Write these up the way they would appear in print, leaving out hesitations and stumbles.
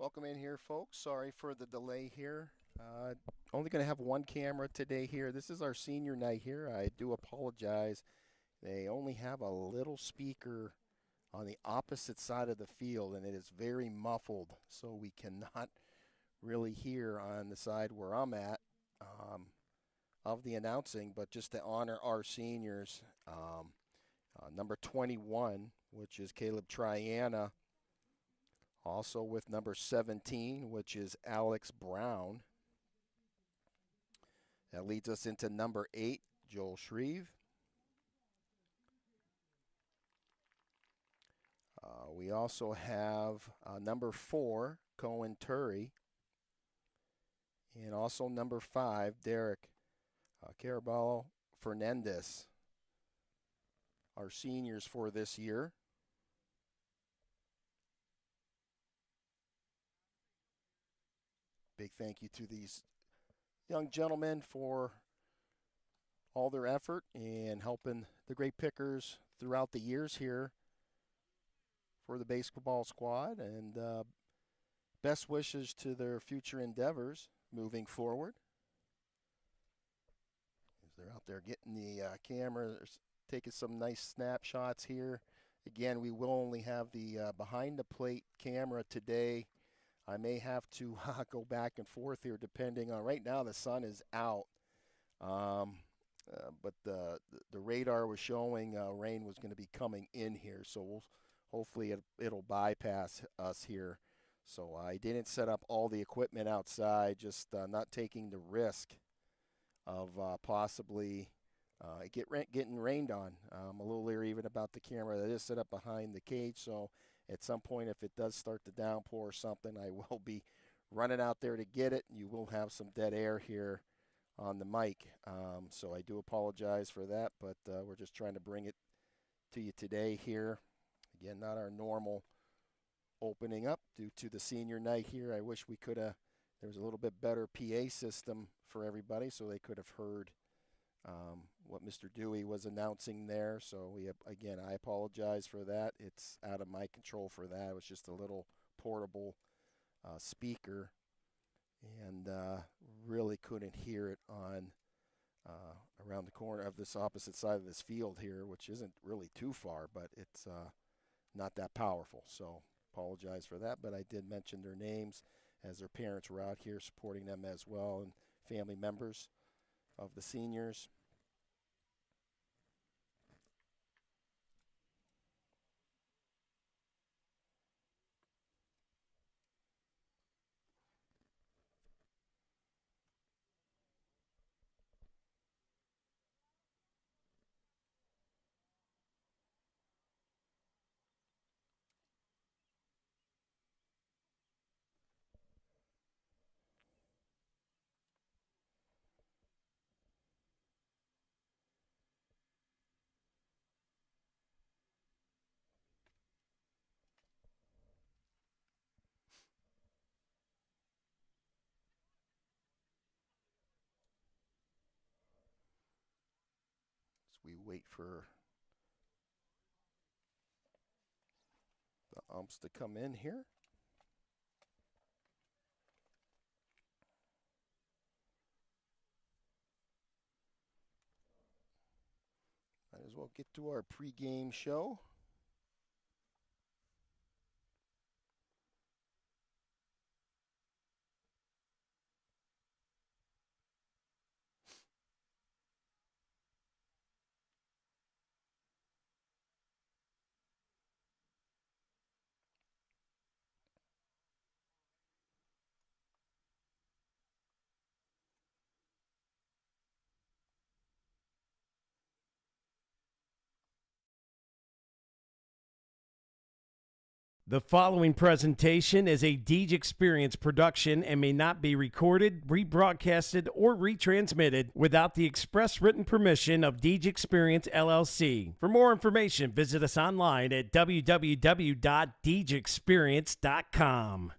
Welcome in here, folks. Sorry for the delay here. Only going to have one camera today here. This is our senior night here. I do apologize. They only have a little speaker on the opposite side of the field, and it is very muffled, so we cannot really hear on the side where I'm at of the announcing. But just to honor our seniors, number 21, which is Caleb Triana, also with number 17, which is Alex Brown. That leads us into number 8, Joel Shreve. We also have number 4, Cohen Turry. And also number 5, Derek Caraballo Fernandez. Our seniors for this year. Big thank you to these young gentlemen for all their effort and helping the Grape Pickers throughout the years here for the basketball squad, and best wishes to their future endeavors moving forward. As they're out there getting the camera, taking some nice snapshots here. Again, we will only have the behind the plate camera today. I may have to go back and forth here depending on, right now the sun is out, but the radar was showing rain was going to be coming in here, so hopefully it'll bypass us here. So I didn't set up all the equipment outside, just not taking the risk of possibly getting rained on. I'm a little leery even about the camera that is set up behind the cage, so at some point, if it does start to downpour or something, I will be running out there to get it. You will have some dead air here on the mic. So I do apologize for that, but we're just trying to bring it to you today here. Again, not our normal opening up due to the senior night here. I wish we could have, there was a little bit better PA system for everybody so they could have heard what Mr. Dewey was announcing there. So again, I apologize for that. It's out of my control for that. It was just a little portable speaker, and really couldn't hear it on around the corner of this opposite side of this field here, which isn't really too far, but it's not that powerful. So apologize for that, but I did mention their names as their parents were out here supporting them as well, and family members of the seniors. We wait for the umps to come in here. Might as well get to our pregame show. The following presentation is a Deej Experience production and may not be recorded, rebroadcasted, or retransmitted without the express written permission of Deej Experience, LLC. For more information, visit us online at www.deejexperience.com.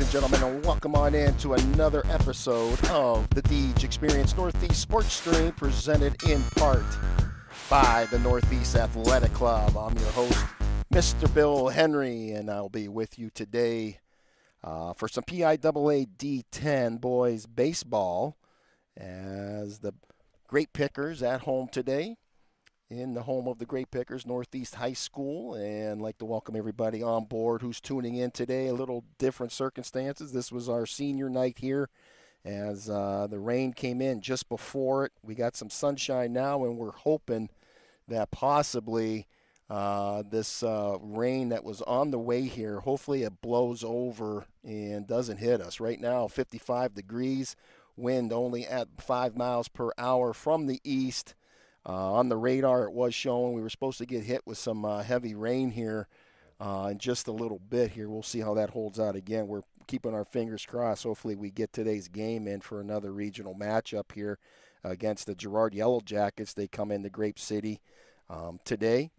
and gentlemen, and welcome on in to another episode of the Deej Experience Northeast Sports Stream, presented in part by the Northeast Athletic Club. I'm your host, Mr. Bill Henry, and I'll be with you today for some Piaa D-10 boys baseball as the Grape Pickers at home today in the home of the Grape Pickers, Northeast High School, and I'd like to welcome everybody on board who's tuning in today. A little different circumstances. This was our senior night here as the rain came in just before it. We got some sunshine now, and we're hoping that possibly this rain that was on the way here, hopefully it blows over and doesn't hit us. Right now, 55 degrees, wind only at 5 miles per hour from the east. On the radar, it was showing we were supposed to get hit with some heavy rain here in just a little bit here. We'll see how that holds out again. We're keeping our fingers crossed. Hopefully we get today's game in for another regional matchup here against the Girard Yellow Jackets. They come into Grape City today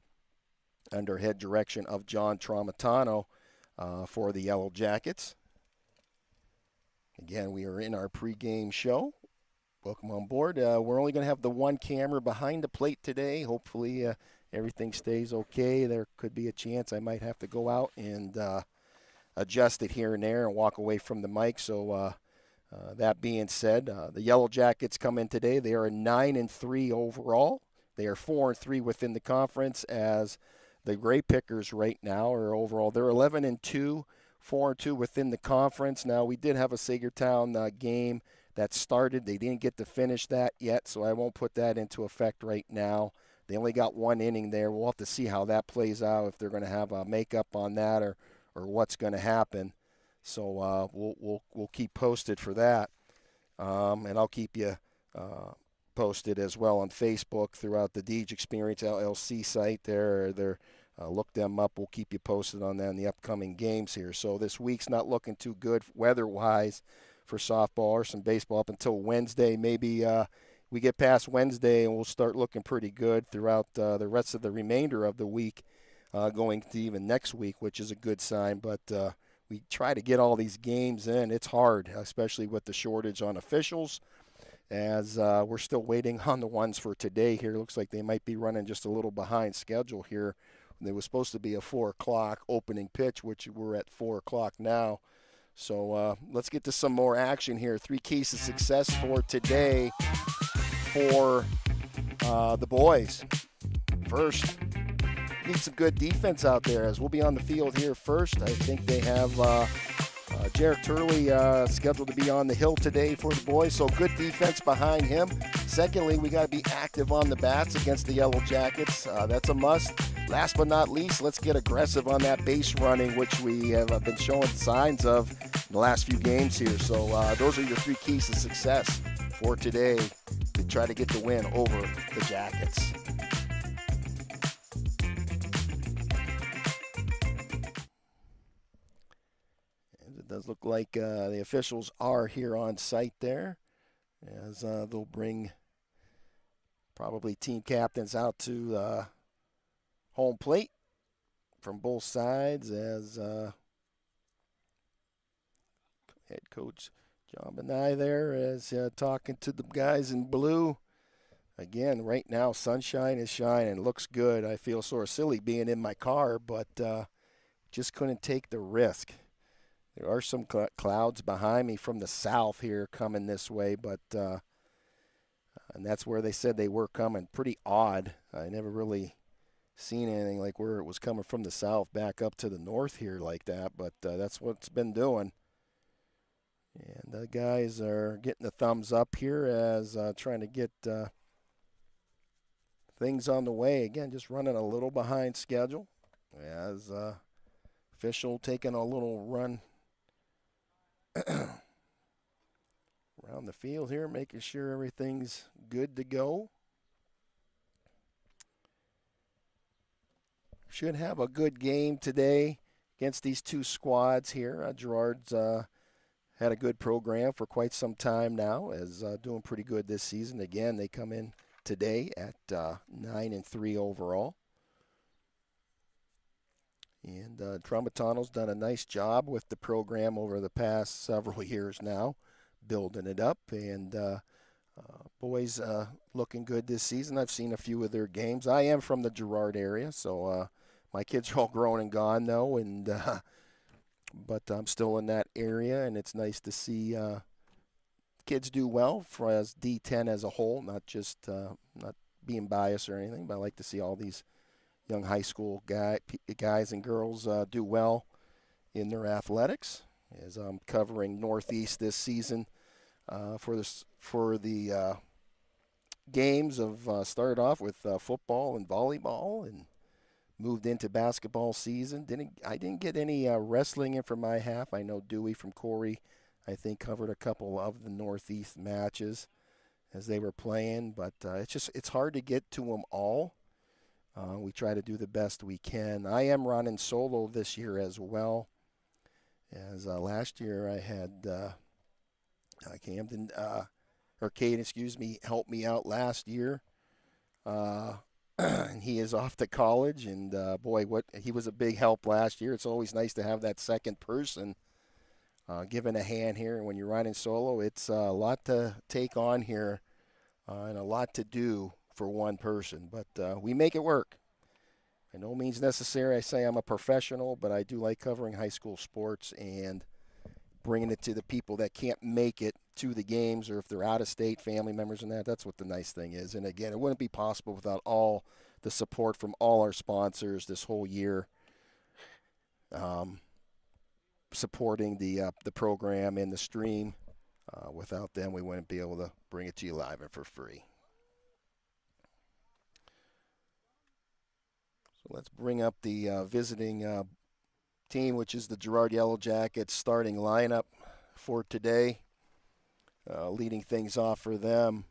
under head direction of John Tramontano for the Yellow Jackets. Again, we are in our pregame show. Welcome on board. We're only going to have the one camera behind the plate today. Hopefully everything stays okay. There could be a chance I might have to go out and adjust it here and there and walk away from the mic. So that being said, the Yellow Jackets come in today. They are 9-3 overall. They are 4-3 within the conference, as the Grape Pickers right now are overall. They're 11-2, 4-2 within the conference. Now, we did have a Sagertown game that started. They didn't get to finish that yet, so I won't put that into effect right now. They only got one inning there. We'll have to see how that plays out, if they're going to have a makeup on that or what's going to happen. So we'll keep posted for that, and I'll keep you posted as well on Facebook throughout the Deej Experience LLC site. Look them up. We'll keep you posted on that in the upcoming games here. So this week's not looking too good weather-wise for softball or some baseball up until Wednesday. Maybe we get past Wednesday and we'll start looking pretty good throughout the rest of the remainder of the week, going to even next week, which is a good sign. But we try to get all these games in. It's hard, especially with the shortage on officials, as we're still waiting on the ones for today here. Looks like they might be running just a little behind schedule here. There was supposed to be a 4 o'clock opening pitch, which we're at 4 o'clock now. So let's get to some more action here. 3 keys to success for today for the boys. First, need some good defense out there, as we'll be on the field here first. I think they have Jarek Turley scheduled to be on the hill today for the boys, so good defense behind him. Secondly, we got to be active on the bats against the Yellow Jackets. That's a must. Last but not least, let's get aggressive on that base running, which we have been showing signs of in the last few games here. So those are your 3 keys to success for today to try to get the win over the Jackets. And it does look like the officials are here on site there, as they'll bring probably team captains out to home plate from both sides, as head coach John Benai there is talking to the guys in blue. Again, right now, sunshine is shining. Looks good. I feel sort of silly being in my car, but just couldn't take the risk. There are some clouds behind me from the south here coming this way, but and that's where they said they were coming. Pretty odd. I never really seen anything like where it was coming from the south back up to the north here like that, but that's what it's been doing. And the guys are getting the thumbs up here as trying to get things on the way. Again, just running a little behind schedule, as official taking a little run around the field here, making sure everything's good to go. Should have a good game today against these 2 squads here. Girard's had a good program for quite some time now, is doing pretty good this season. Again, they come in today at 9-3 overall. And Tramontano's done a nice job with the program over the past several years now, building it up. And boys looking good this season. I've seen a few of their games. I am from the Girard area, so my kids are all grown and gone, though. And but I'm still in that area, and it's nice to see kids do well for as D-10 as a whole, not just not being biased or anything, but I like to see all these young high school guys and girls do well in their athletics. As I'm covering Northeast this season for the games of started off with football and volleyball and moved into basketball season. I didn't get any wrestling in for my half. I know Dewey from Corey, I think, covered a couple of the Northeast matches as they were playing, but it's hard to get to them all. We try to do the best we can. I am running solo this year as well. As last year I had Camden or Cade, helped me out last year. And he is off to college, and boy, he was a big help last year. It's always nice to have that second person giving a hand here. And when you're running solo, it's a lot to take on here and a lot to do for one person. But we make it work. By no means necessary I say I'm a professional, but I do like covering high school sports and bringing it to the people that can't make it to the games, or if they're out of state, family members and that's what the nice thing is. And again, it wouldn't be possible without all the support from all our sponsors this whole year, supporting the program and the stream. Without them, we wouldn't be able to bring it to you live and for free. So let's bring up the visiting team, which is the Girard Yellow Jackets starting lineup for today. Leading things off for them,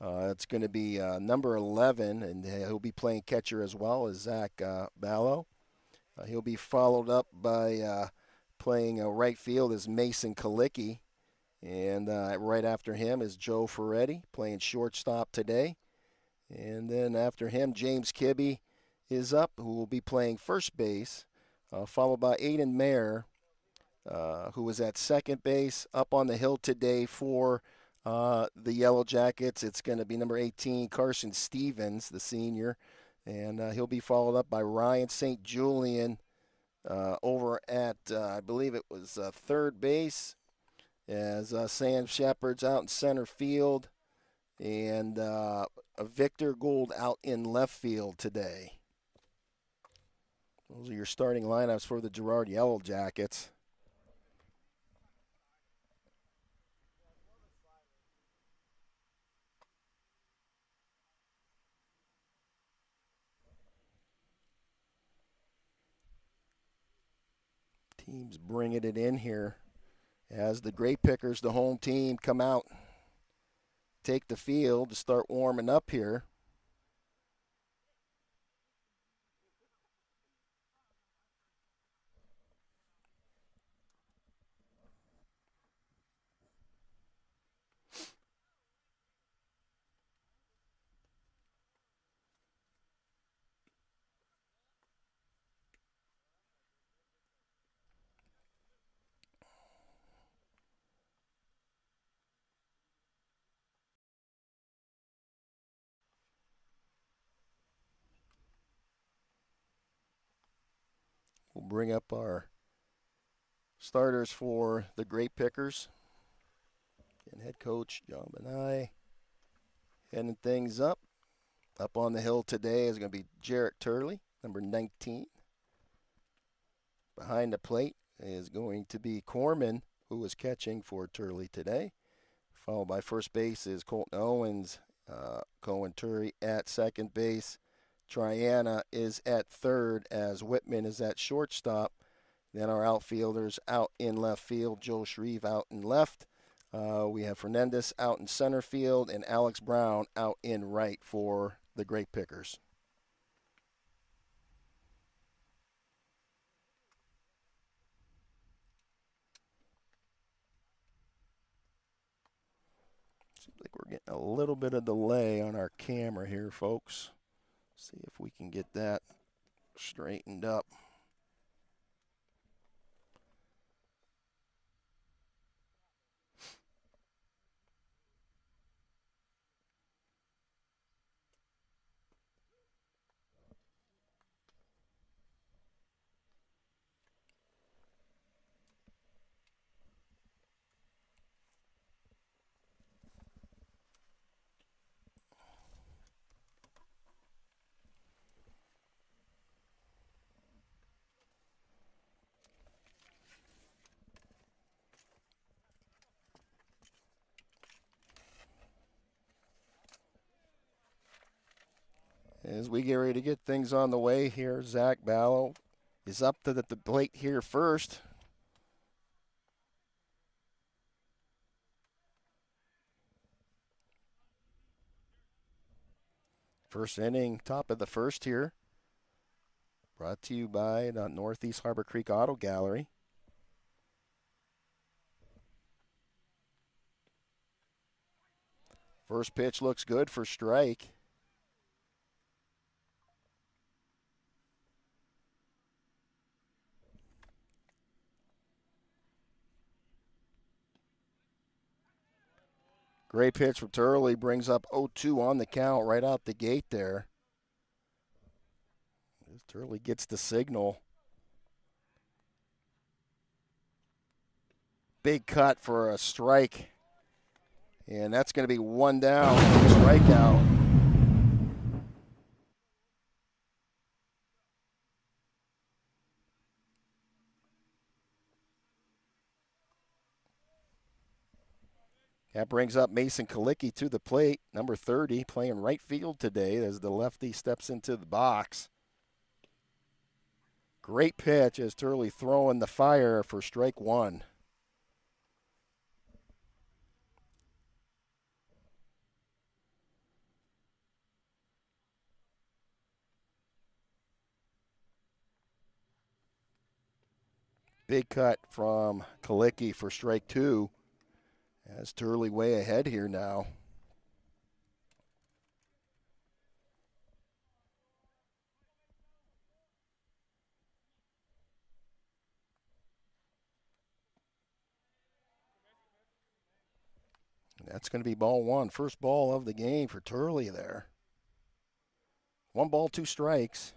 it's going to be number 11, and he'll be playing catcher as well as Zach Ballo. He'll be followed up by playing right field as Mason Kalicki, and right after him is Joe Ferretti playing shortstop today. And then after him, James Kibbe is up, who will be playing first base, followed by Aiden Mayer, who was at second base. Up on the hill today for the Yellow Jackets, it's going to be number 18, Carson Stevens, the senior. And he'll be followed up by Ryan St. Julian over at, I believe it was third base, as Sam Shepard's out in center field. And Victor Gould out in left field today. Those are your starting lineups for the Girard Yellow Jackets. Teams bringing it in here as the Grape Pickers, the home team, come out, take the field to start warming up here. We'll bring up our starters for the Grape Pickers. And head coach John Benai heading things up. Up on the hill today is going to be Jarrett Turley, number 19. Behind the plate is going to be Corman, who was catching for Turley today. Followed by first base is Colton Owens, Cohen Turley at second base. Triana is at third as Whitman is at shortstop. Then our outfielders out in left field, Joe Shreve out in left. We have Fernandez out in center field and Alex Brown out in right for the Grape Pickers. Seems like we're getting a little bit of delay on our camera here, folks. See if we can get that straightened up. As we get ready to get things on the way here, Zach Ballo is up to the plate here first. First inning, top of the first here. Brought to you by the Northeast Harbor Creek Auto Gallery. First pitch looks good for strike. Great pitch from Turley, brings up 0-2 on the count right out the gate there. Turley gets the signal. Big cut for a strike. And that's going to be one down, strikeout. That brings up Mason Kalicki to the plate, number 30, playing right field today as the lefty steps into the box. Great pitch as Turley throwing the fire for strike one. Big cut from Kalicki for strike two. As Turley way ahead here now. That's going to be ball one. First ball of the game for Turley there. 1 ball, 2 strikes.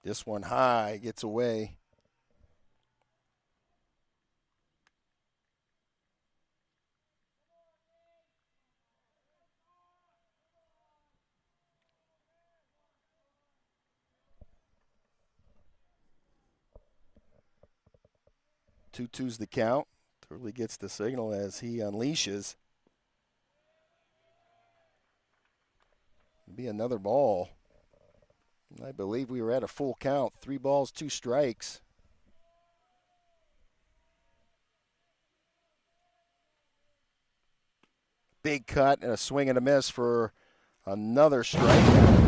This one high, gets away. Two twos the count. Turley gets the signal as he unleashes. It'll be another ball. I believe we were at a full count. 3 balls, 2 strikes. Big cut and a swing and a miss for another strikeout.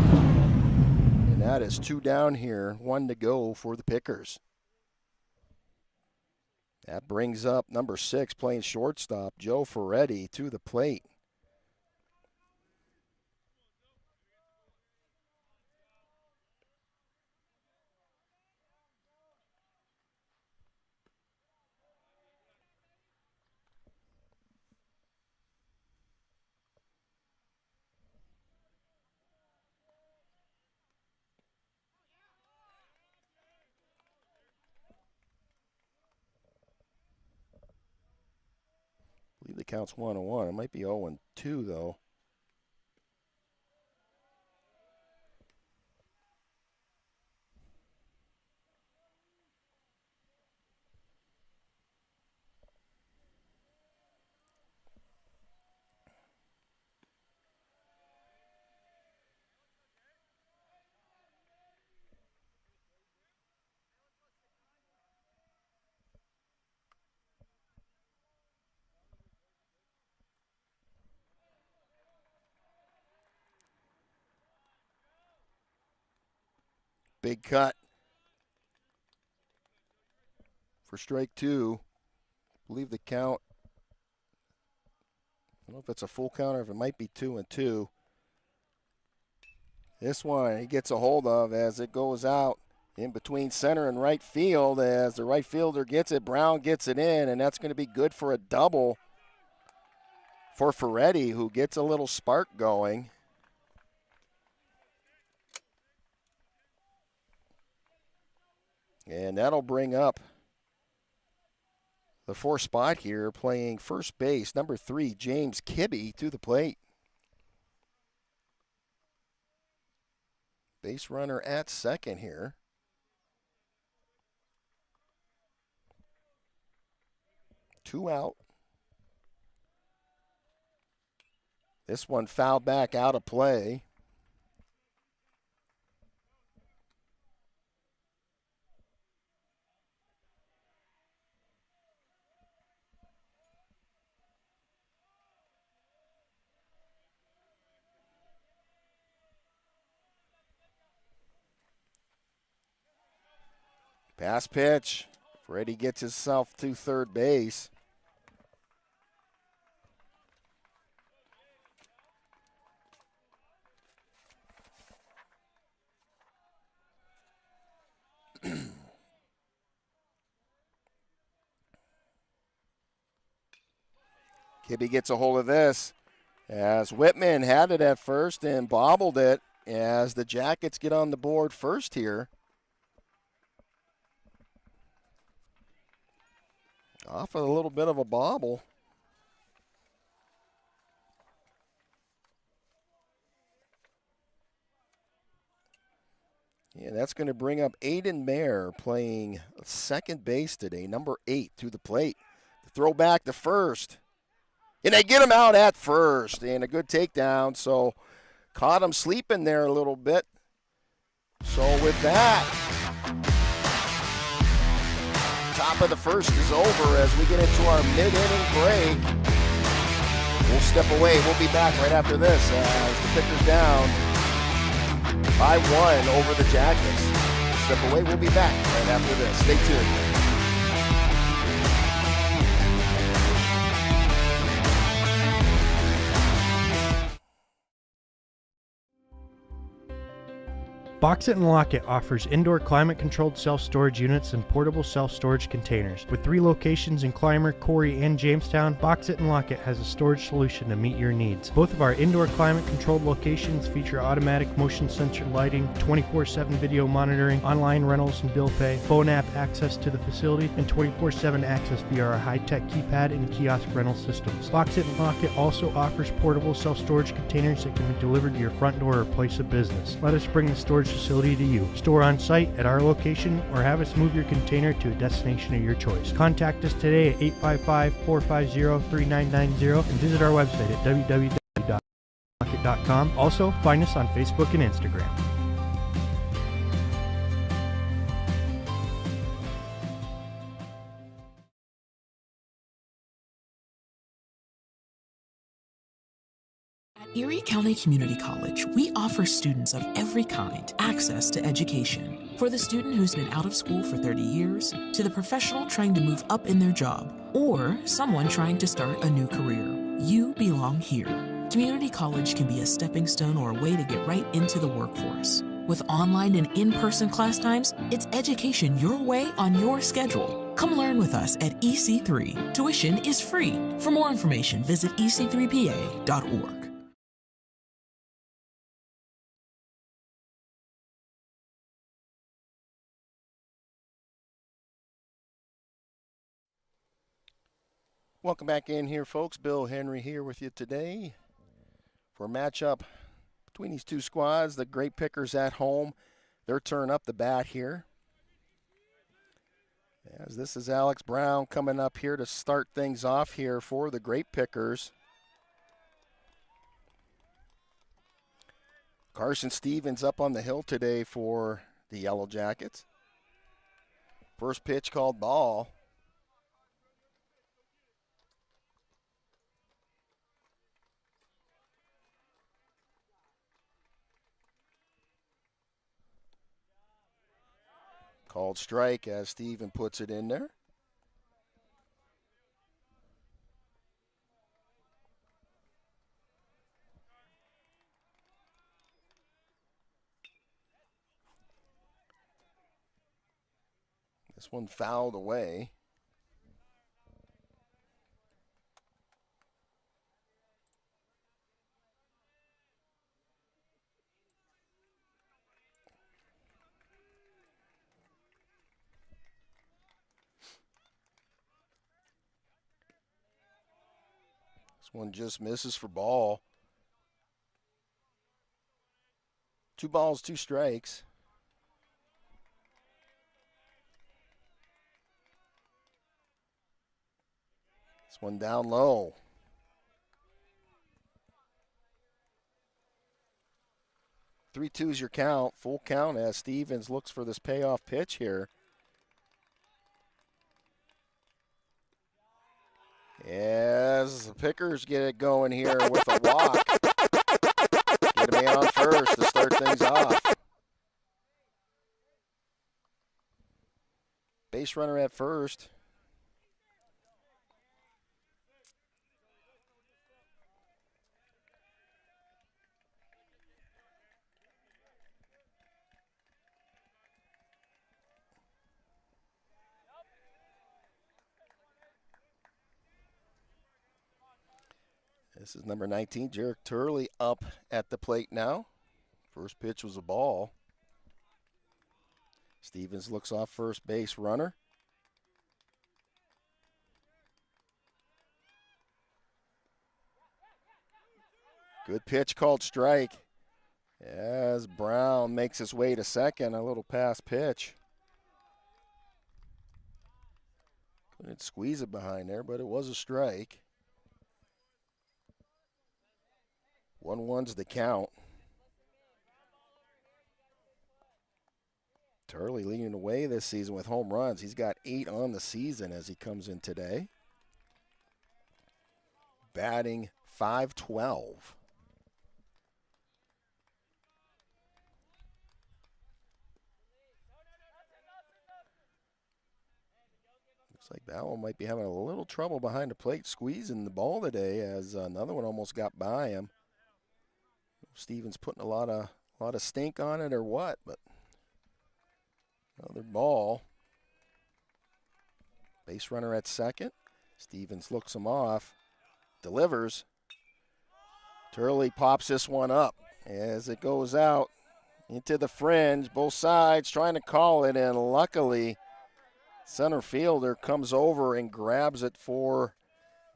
And that is 2 down here, 1 to go for the Pickers. That brings up number 6, playing shortstop, Joe Ferretti, to the plate. I believe the count's 1-1. It might be 0-2 though. Big cut for strike 2. I believe the count, I don't know if it's a full count or if it might be 2-2. This one he gets a hold of as it goes out in between center and right field as the right fielder gets it. Brown gets it in, and that's going to be good for a double for Ferretti, who gets a little spark going. And that'll bring up the 4th spot here, playing first base, number 3, James Kibbe, to the plate. Base runner at second here. 2 out. This one fouled back out of play. Pass pitch. Freddie gets himself to third base. Kibbe gets a hold of this as Whitman had it at first and bobbled it as the Jackets get on the board first here. Off of a little bit of a bobble. Yeah, that's going to bring up Aiden Mayer playing second base today, number 8 to the plate. The throw back to first. And they get him out at first, and a good takedown. So caught him sleeping there a little bit. So with that, top of the first is over as we get into our mid-inning break. We'll step away. We'll be back right after this as the pitcher's down by 1 over the Jackets. Step away. We'll be back right after this. Stay tuned. Box It and Lock It offers indoor climate-controlled self-storage units and portable self-storage containers. With 3 locations in Clymer, Corey, and Jamestown, Box It and Lock It has a storage solution to meet your needs. Both of our indoor climate-controlled locations feature automatic motion sensor lighting, 24/7 video monitoring, online rentals and bill pay, phone app access to the facility, and 24/7 access via our high-tech keypad and kiosk rental systems. Box It and Lock It also offers portable self-storage containers that can be delivered to your front door or place of business. Let us bring the storage facility to you. Store on site at our location or have us move your container to a destination of your choice. Contact us today at 855-450-3990 and visit our website at www.lockit.com. Also, find us on Facebook and Instagram. Erie County Community College, we offer students of every kind access to education. For the student who's been out of school for 30 years, to the professional trying to move up in their job, or someone trying to start a new career, you belong here. Community college can be a stepping stone or a way to get right into the workforce. With online and in-person class times, it's education your way on your schedule. Come learn with us at EC3. Tuition is free. For more information, visit ec3pa.org. Welcome back in here, folks. Bill Henry here with you today for a matchup between these two squads. The Grape Pickers at home. Their turn up the bat here. As this is Alex Brown coming up here to start things off here for the Grape Pickers. Carson Stevens up on the hill today for the Yellow Jackets. First pitch called ball. Called strike as Steven puts it in there. This one fouled away. This one just misses for ball. 2 balls, 2 strikes. This one down low. 3-2 is your count. Full count as Stevens looks for this payoff pitch here. As the Pickers get it going here with a walk. Get a man on first to start things off. Base runner at first. This is number 19, Jarek Turley, up at the plate now. First pitch was a ball. Stevens looks off first base runner. Good pitch called strike. As Brown makes his way to second, a little pass pitch. Couldn't squeeze it behind there, but it was a strike. 1-1's the count. Turley leading the way this season with home runs. He's got 8 on the season as he comes in today. Batting .512. Looks like that one might be having a little trouble behind the plate squeezing the ball today as another one almost got by him. Stevens putting a lot of stink on it or what, but another ball. Base runner at second. Stevens looks him off, delivers. Turley pops this one up as it goes out into the fringe. Both sides trying to call it, and luckily center fielder comes over and grabs it for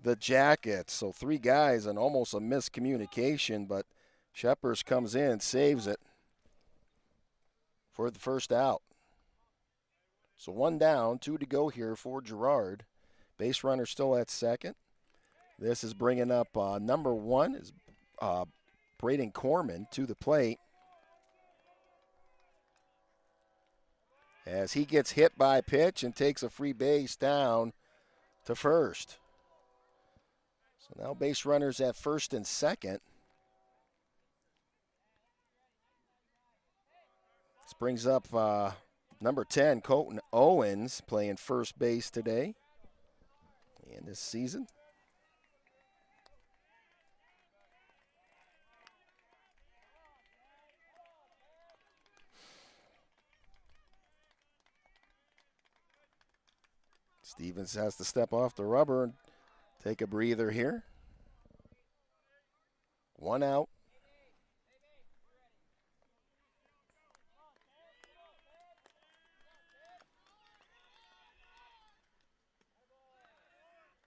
the Jackets. So 3 guys and almost a miscommunication, but Sheppers comes in, saves it for the first out. So 1 down, 2 to go here for Girard. Base runner still at second. This is bringing up number 1 is Braden Corman to the plate. As he gets hit by a pitch and takes a free base down to first. So now base runners at first and second. This brings up number 10, Colton Owens, playing first base today and this season. Stevens has to step off the rubber and take a breather here. 1 out.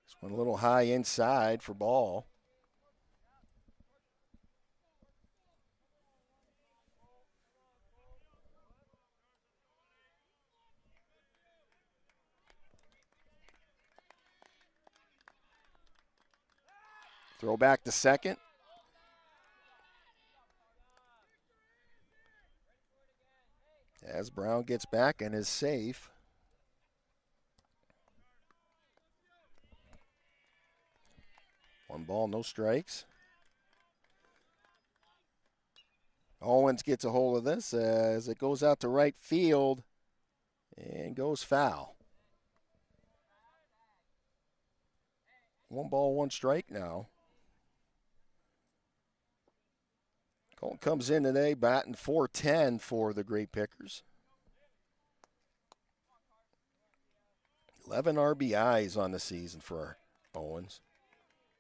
This one a little high inside for ball. Throw back to second. As Brown gets back and is safe. One ball, no strikes. Owens gets a hold of this as it goes out to right field and goes foul. 1 ball, 1 strike now. Colton comes in today batting .410 for the Grape Pickers. 11 RBIs on the season for Owens.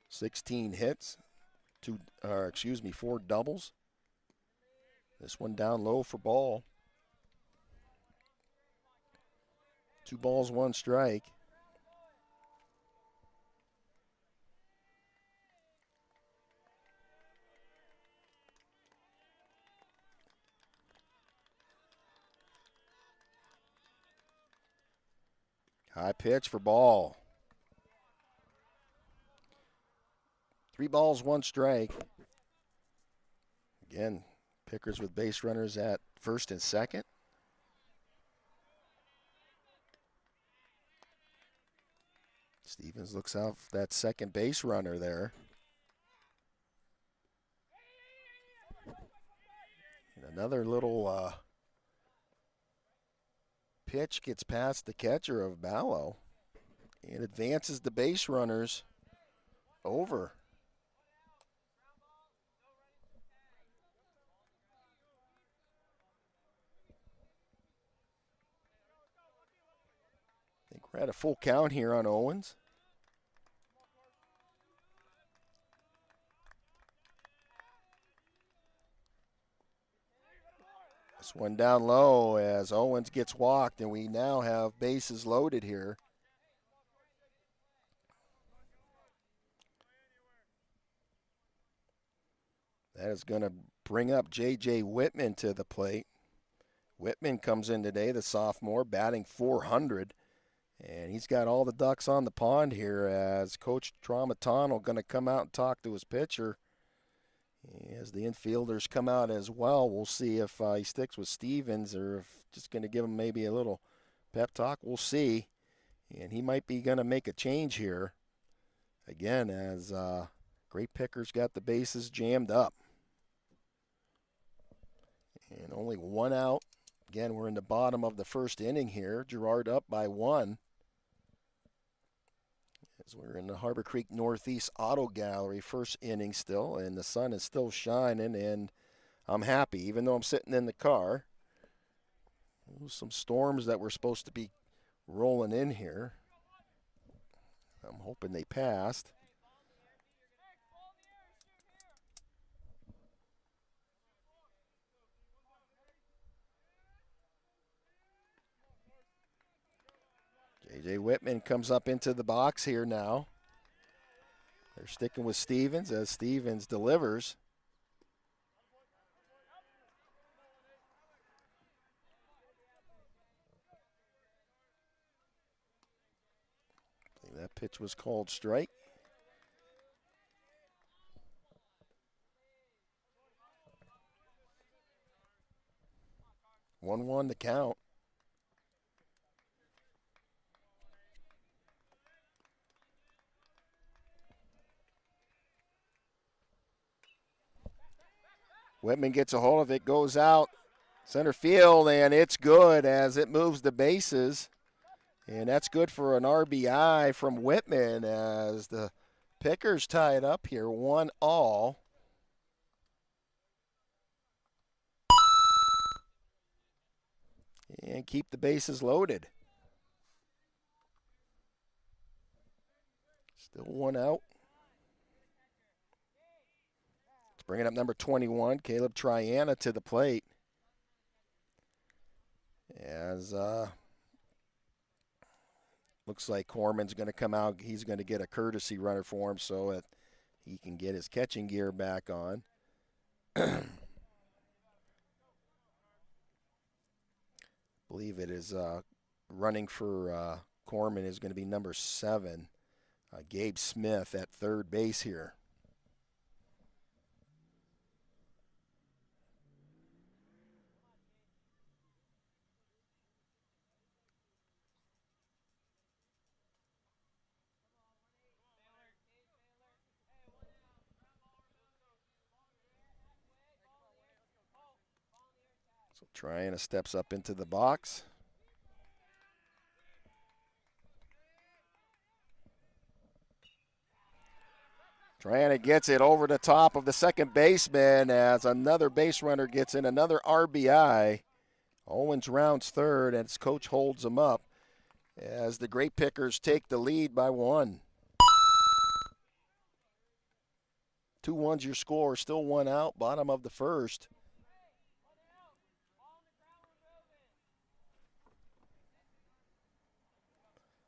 16 hits, 4 doubles. This one down low for ball. 2 balls, 1 strike. High pitch for ball. 3 balls, 1 strike. Again, Pickers with base runners at first and second. Stevens looks out for that second base runner there. And another little pitch gets past the catcher of Ballo and advances the base runners over. I think we're at a full count here on Owens. This one down low as Owens gets walked, and we now have bases loaded here. That is going to bring up J.J. Whitman to the plate. Whitman comes in today, the sophomore, batting .400. And he's got all the ducks on the pond here as Coach Tramontano going to come out and talk to his pitcher. As the infielders come out as well, we'll see if he sticks with Stevens or if just going to give him maybe a little pep talk. We'll see. And he might be going to make a change here. Again, as Grape Pickers got the bases jammed up. And only 1 out. Again, we're in the bottom of the first inning here. Girard up by 1. As we're in the Harbor Creek Northeast Auto Gallery, first inning still, and the sun is still shining, and I'm happy, even though I'm sitting in the car. Some storms that were supposed to be rolling in here. I'm hoping they passed. J.J. Whitman comes up into the box here now. They're sticking with Stevens as Stevens delivers. That pitch was called strike. One to count. Whitman gets a hold of it, goes out center field, and it's good as it moves the bases. And that's good for an RBI from Whitman as the Pickers tie it up here, 1-all. And keep the bases loaded. Still 1 out. Let's bring it up number 21, Caleb Triana to the plate. As looks like Corman's going to come out. He's going to get a courtesy runner for him so that he can get his catching gear back on. Believe it is running for Corman is going to be number 7, Gabe Smith at third base here. So Triana steps up into the box. Triana gets it over the top of the second baseman as another base runner gets in another RBI. Owens rounds third, and his coach holds him up as the Grape Pickers take the lead by 1. 2-1's your score, still 1 out, bottom of the first.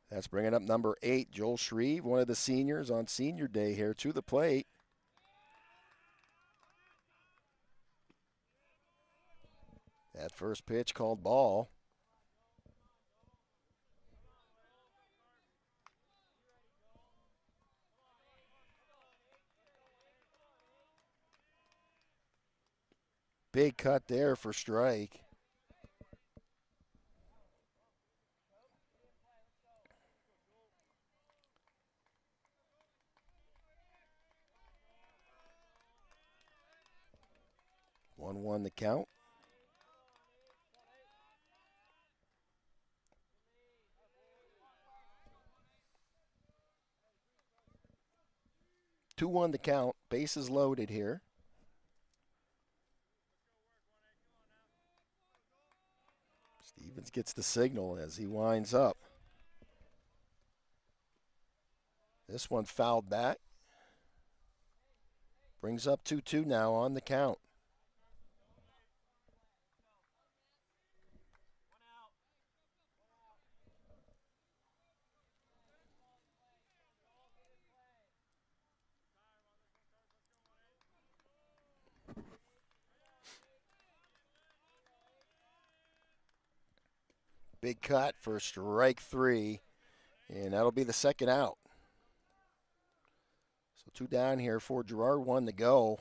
That's bringing up number 8, Joel Shreve, one of the seniors on senior day here to the plate. That first pitch called ball. Big cut there for strike. One the count. Two one the count. Bases loaded here. Stevens gets the signal as he winds up. This one fouled back. Brings up 2-2 now on the count. Big cut for strike 3, and that'll be the second out. So 2 down here for Girard, 1 to go.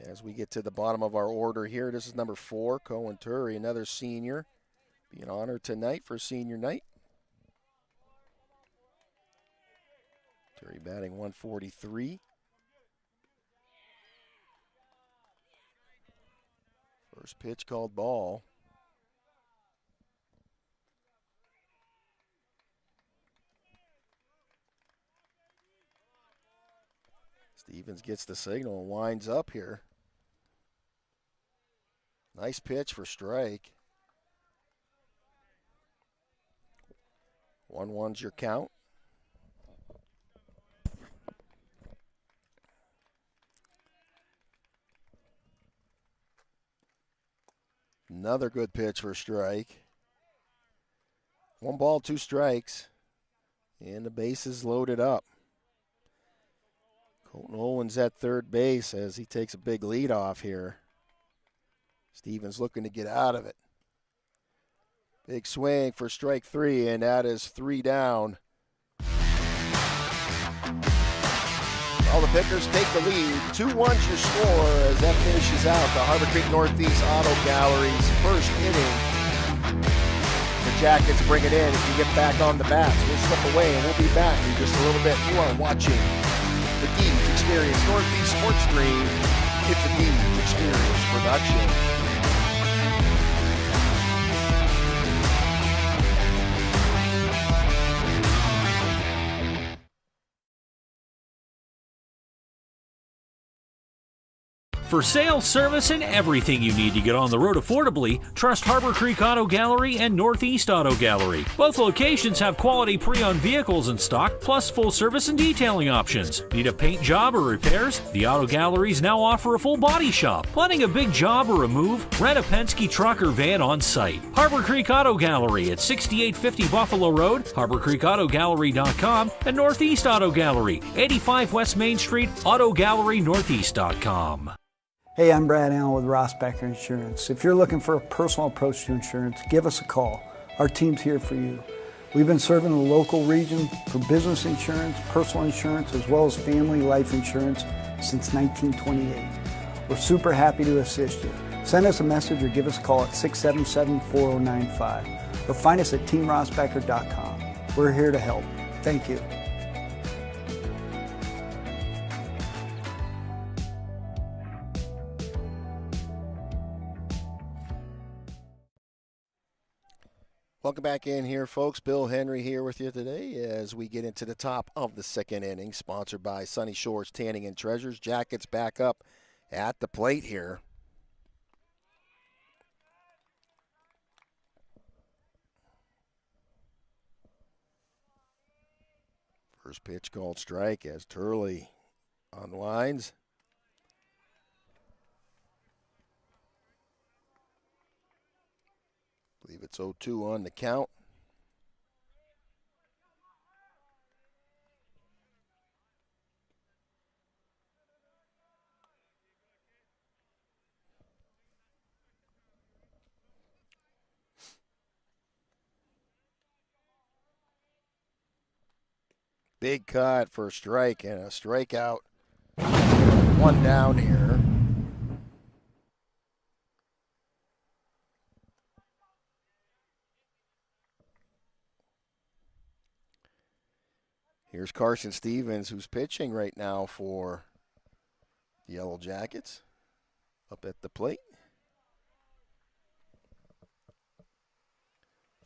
As we get to the bottom of our order here, this is number 4, Cohen Turry, another senior. Being honored tonight for senior night. Turry batting 143. First pitch called ball. Stevens gets the signal and winds up here. Nice pitch for strike. 1-1's your count. Another good pitch for strike. 1 ball, 2 strikes. And the base is loaded up. Colton Owens at third base as he takes a big lead off here. Stevens looking to get out of it. Big swing for strike 3, and that is 3 down. All the pitchers take the lead. 2-1's your score as that finishes out the Harbor Creek Northeast Auto Gallery's first inning. The Jackets bring it in as we get back on the bats. We'll step away and we'll be back in just a little bit. You are watching the Deeds Experience Northeast Sports Stream. It's a Deeds Experience production. For sales, service, and everything you need to get on the road affordably, trust Harbor Creek Auto Gallery and Northeast Auto Gallery. Both locations have quality pre-owned vehicles in stock, plus full service and detailing options. Need a paint job or repairs? The Auto Galleries now offer a full body shop. Planning a big job or a move? Rent a Penske truck or van on site. Harbor Creek Auto Gallery at 6850 Buffalo Road, HarborCreekAutoGallery.com, and Northeast Auto Gallery, 85 West Main Street, AutoGalleryNortheast.com. Hey, I'm Brad Allen with Rossbacher Insurance. If you're looking for a personal approach to insurance, give us a call. Our team's here for you. We've been serving the local region for business insurance, personal insurance, as well as family life insurance since 1928. We're super happy to assist you. Send us a message or give us a call at 677-4095 or find us at teamrossbacher.com. We're here to help. Thank you. Welcome back in here, folks. Bill Henry here with you today as we get into the top of the second inning, sponsored by Sunny Shores Tanning and Treasures. Jackets back up at the plate here. First pitch called strike as Turley unwinds. I believe it's 0-2 on the count. Big cut for a strike and a strikeout. 1 down here. Here's Carson Stevens, who's pitching right now for the Yellow Jackets, up at the plate.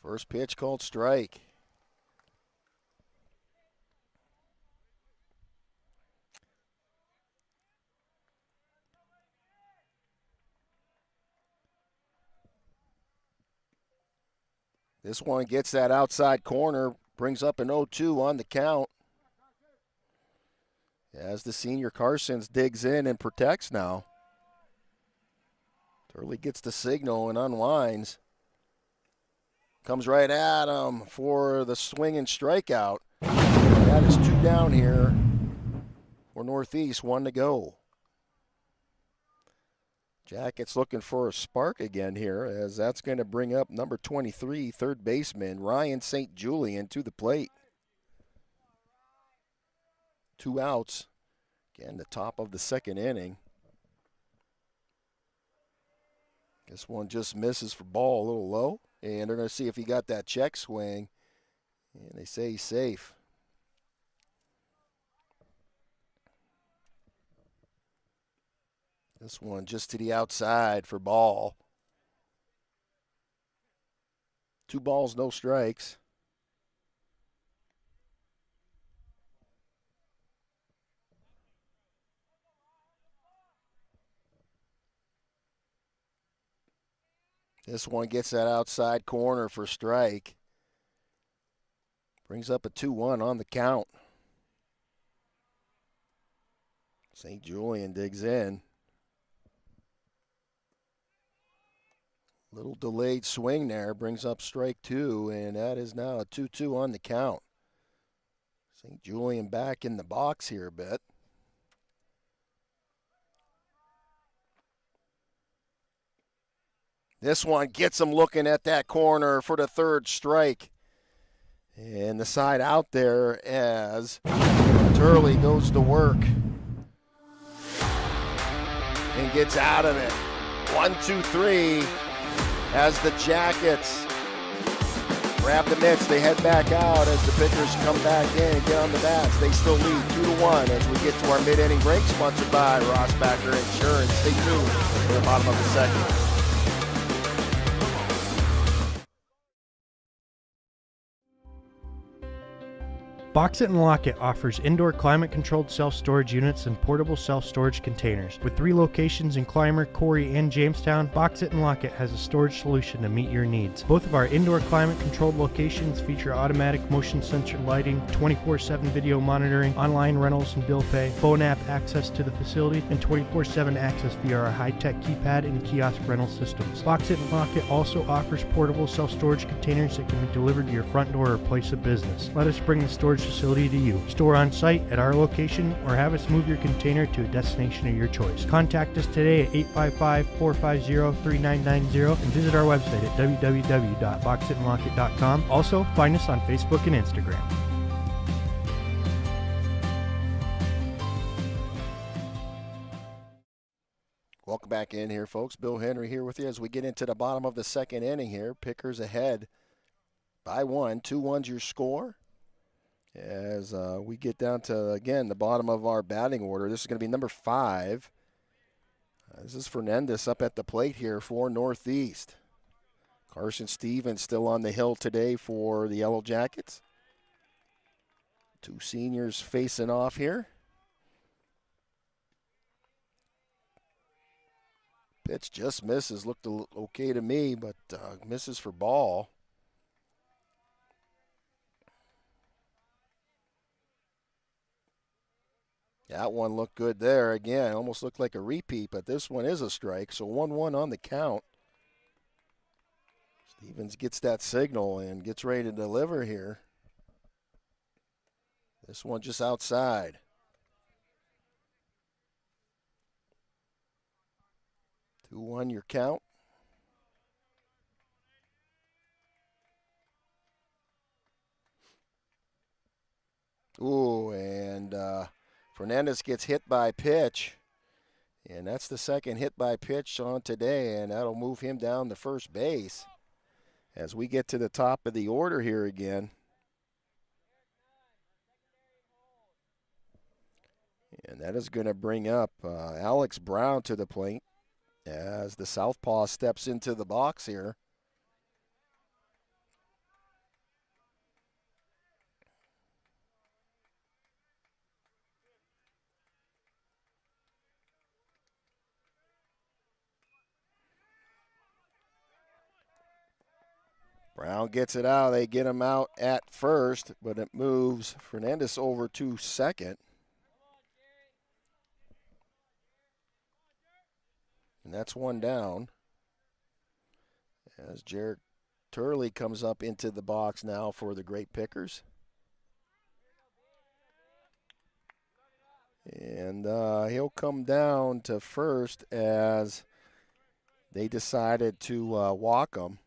First pitch called strike. This one gets that outside corner, brings up an 0-2 on the count. As the senior Carsons digs in and protects now. Turley gets the signal and unwinds. Comes right at him for the swing and strikeout. That is 2 down here for Northeast, 1 to go. Jackets looking for a spark again here, as that's going to bring up number 23, third baseman Ryan St. Julian to the plate. 2 outs. Again, the top of the second inning. This one just misses for ball, a little low. And they're going to see if he got that check swing. And they say he's safe. This one just to the outside for ball. 2 balls, no strikes. This one gets that outside corner for strike. Brings up a 2-1 on the count. St. Julian digs in. Little delayed swing there, brings up strike 2, and that is now a 2-2 on the count. St. Julian back in the box here a bit. This one gets him looking at that corner for the 3rd strike. And the side out there as Turley goes to work and gets out of it. 1-2-3 as the Jackets grab the mitts. They head back out as the pitchers come back in and get on the bats. They still lead 2-1 as we get to our mid-inning break, sponsored by Rossbacher Insurance. Stay tuned for the bottom of the second. Box It and Lock It offers indoor climate-controlled self-storage units and portable self-storage containers. With 3 locations in Clymer, Corry, and Jamestown, Box It and Lock It has a storage solution to meet your needs. Both of our indoor climate-controlled locations feature automatic motion sensor lighting, 24/7 video monitoring, online rentals and bill pay, phone app access to the facility, and 24/7 access via our high-tech keypad and kiosk rental systems. Box It and Lock It also offers portable self-storage containers that can be delivered to your front door or place of business. Let us bring the storage facility to you. Store on site at our location or have us move your container to a destination of your choice. Contact us today at 855-450-3990 and visit our website at www.boxitandlockit.com. Also, find us on Facebook and Instagram. Welcome back in here, folks. Bill Henry here with you as we get into the bottom of the second inning here. Pickers ahead by 1. 2-1's your score. As we get down to, again, the bottom of our batting order. This is going to be number 5. This is Fernandez up at the plate here for Northeast. Carson Stevens still on the hill today for the Yellow Jackets. 2 seniors facing off here. Pitch just misses. Looked okay to me, but misses for ball. That one looked good there. Again, almost looked like a repeat, but this one is a strike. So 1-1 on the count. Stevens gets that signal and gets ready to deliver here. This one just outside. Two 2-1 your count. Ooh, and Fernandez gets hit by pitch. And that's the second hit by pitch on today, and that'll move him down to first base. As we get to the top of the order here again. That is going to bring up Alex Brown to the plate as the southpaw steps into the box here. Brown gets it out. They get him out at first, but it moves Fernandez over to second. And that's one down. As Jared Turley comes up into the box now for the Grape Pickers. And he'll come down to first as they decided to walk him.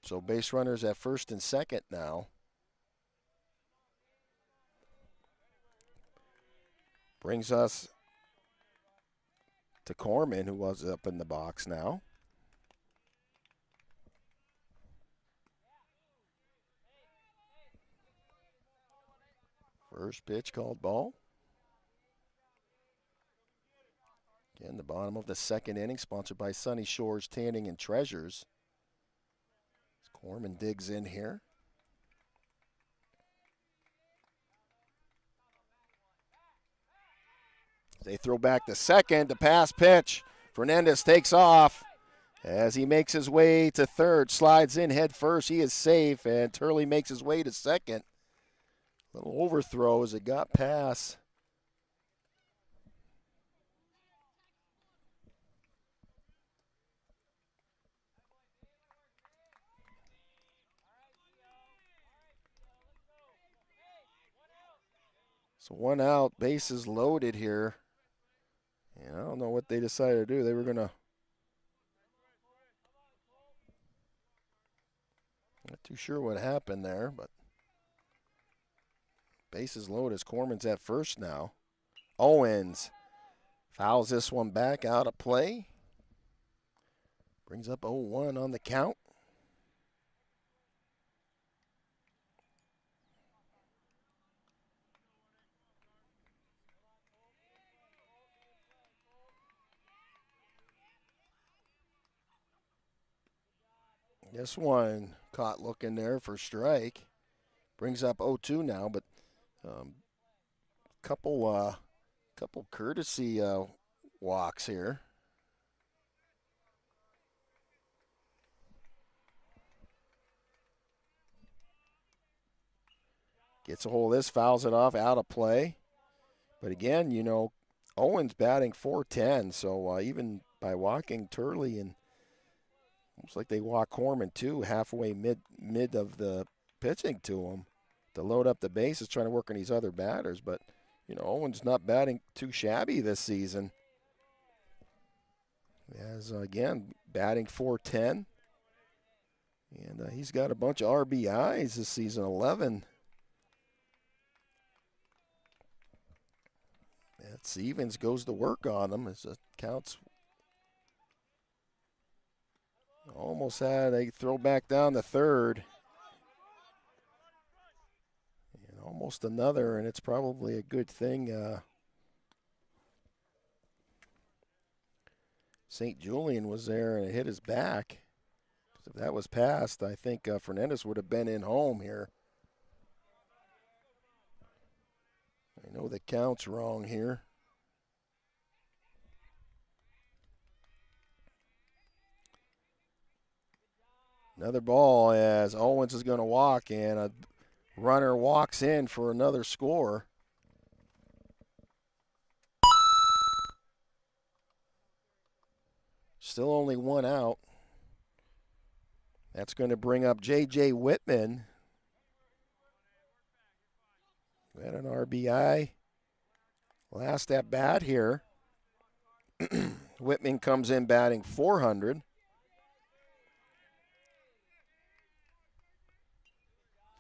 So base runners at first and second now. Brings us to Corman, who was up in the box now. First pitch called ball. Again, the bottom of the second inning, sponsored by Sunny Shores Tanning and Treasures. Corman digs in here. They throw back to second. The pass pitch. Fernandez takes off as he makes his way to third. Slides in head first. He is safe, and Turley makes his way to second. Little overthrow as it got past. So one out, bases loaded here. And I don't know what they decided to do. They were going to. Not too sure what happened there, but bases loaded as Corman's at first now. Owens fouls this one back out of play. Brings up 0-1 on the count. This one caught looking there for strike. Brings up 0-2 now, but couple courtesy walks here. Gets a hold of this, fouls it off, out of play. But again, you know, Owens batting .410, so even by walking Turley and looks like they walk Corman too, halfway mid of the pitching to him to load up the bases, trying to work on these other batters. But, you know, Owens not batting too shabby this season. As, again, batting .410. And he's got a bunch of RBIs this season, 11. That Stevens goes to work on him as it counts. Almost had a throw back down the third. And almost another, and it's probably a good thing. St. Julian was there and it hit his back. If that was passed, I think Fernandez would have been in home here. I know the count's wrong here. Another ball as Owens is going to walk, and a runner walks in for another score. Still only one out. That's going to bring up J.J. Whitman. We had an RBI last at bat here. Whitman comes in batting .400.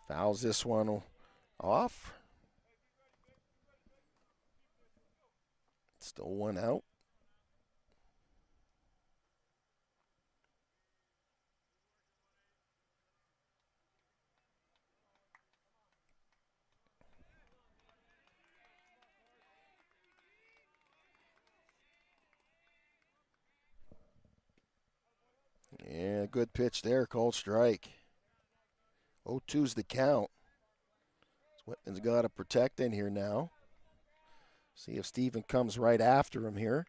Fouls this one off. Still one out. Yeah, good pitch there, called strike. 0-2's the count. Whitman's got to protect in here now. See if Steven comes right after him here.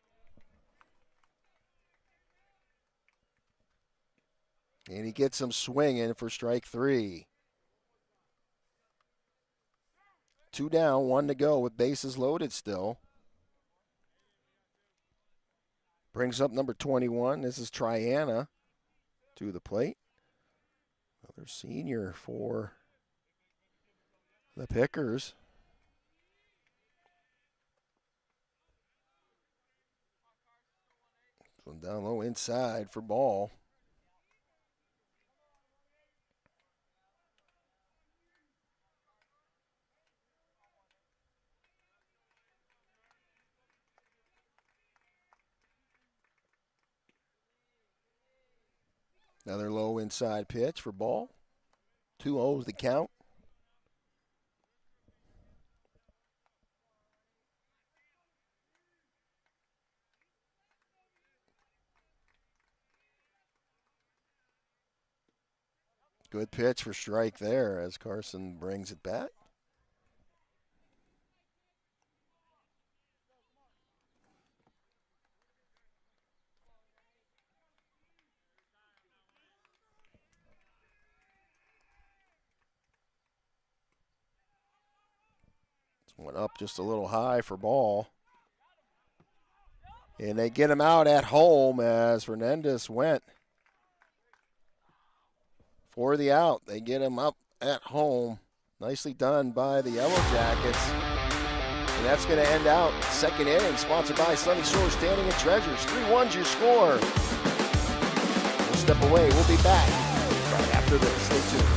And he gets him swinging for strike 3. 2 down, 1 to go with bases loaded still. Brings up number 21. This is Triana to the plate. Another senior for the Pickers. One down low inside for ball. Another low inside pitch for ball. 2-0 the count. Good pitch for strike there as Carson brings it back. Went up just a little high for ball. And they get him out at home as Fernandez went for the out. They get him up at home. Nicely done by the Yellow Jackets. And that's going to end out second inning, sponsored by Sunny Shore Standing and Treasures. 3-1's your score. We'll step away. We'll be back right after this. Stay tuned.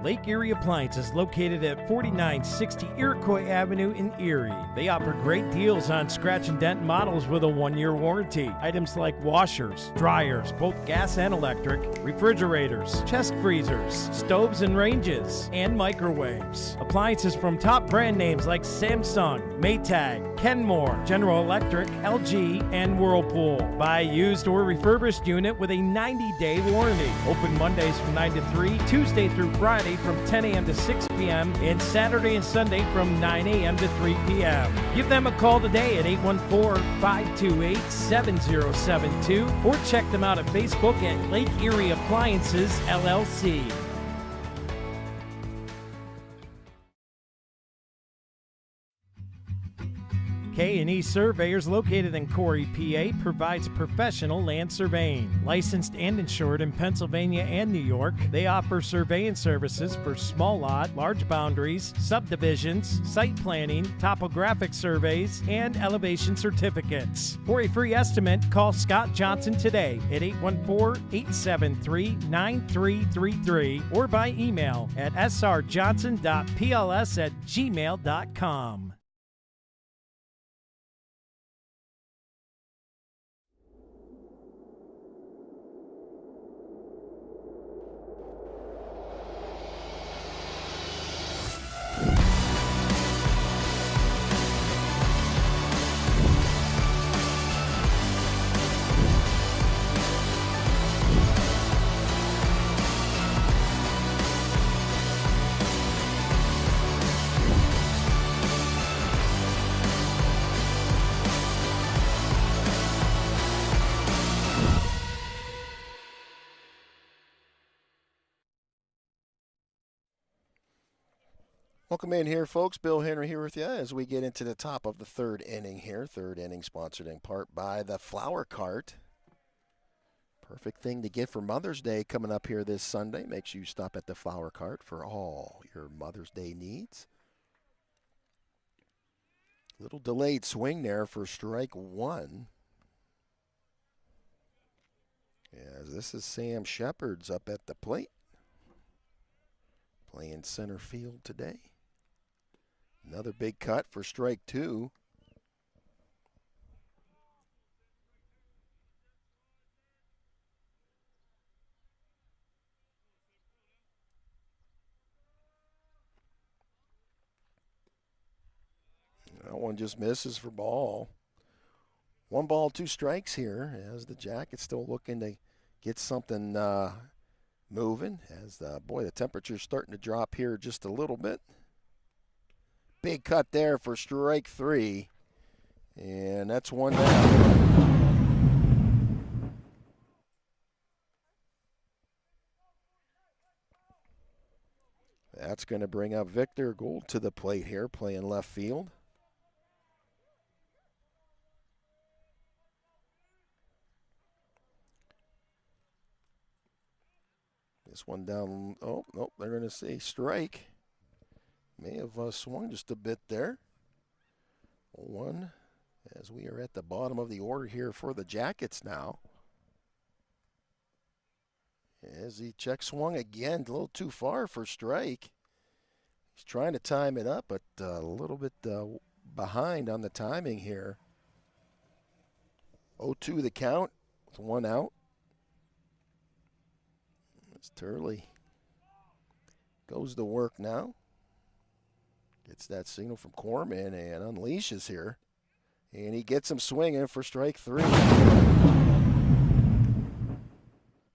Lake Erie Appliance is located at 4960 Iroquois Avenue in Erie. They offer great deals on scratch and dent models with a 1-year warranty. Items like washers, dryers, both gas and electric, refrigerators, chest freezers, stoves and ranges, and microwaves. Appliances from top brand names like Samsung, Maytag, Kenmore, General Electric, LG, and Whirlpool. Buy a used or refurbished unit with a 90-day warranty. Open Mondays from 9 to 3, Tuesday through Friday from 10 a.m. to 6 p.m. and Saturday and Sunday from 9 a.m. to 3 p.m. Give them a call today at 814-528-7072 or check them out at Facebook at Lake Erie Appliances, LLC. K&E Surveyors, located in Corey, PA, provides professional land surveying. Licensed and insured in Pennsylvania and New York, they offer surveying services for small lot, large boundaries, subdivisions, site planning, topographic surveys, and elevation certificates. For a free estimate, call Scott Johnson today at 814-873-9333 or by email at srjohnson.pls@gmail.com. Welcome in here, folks. Bill Henry here with you as we get into the top of the third inning here. Third inning sponsored in part by the Flower Cart. Perfect thing to get for Mother's Day coming up here this Sunday. Make sure you stop at the Flower Cart for all your Mother's Day needs. Little delayed swing there for strike 1. As this is Sam Shepard's up at the plate. Playing center field today. Another big cut for strike 2. one just misses for ball. 1 ball, 2 strikes here as the Jackets still looking to get something moving. As the temperature's starting to drop here just a little bit. Big cut there for strike 3. And that's 1 down. That's going to bring up Victor Gould to the plate here, playing left field. This one down. Oh, nope, they're going to say strike. May have swung just a bit there. 1, as we are at the bottom of the order here for the Jackets now. As he check swung again, a little too far for strike. He's trying to time it up, but a little bit behind on the timing here. 0-2 the count with 1 out. As Turley goes to work now. Gets that signal from Corman and unleashes here. And he gets him swinging for strike 3.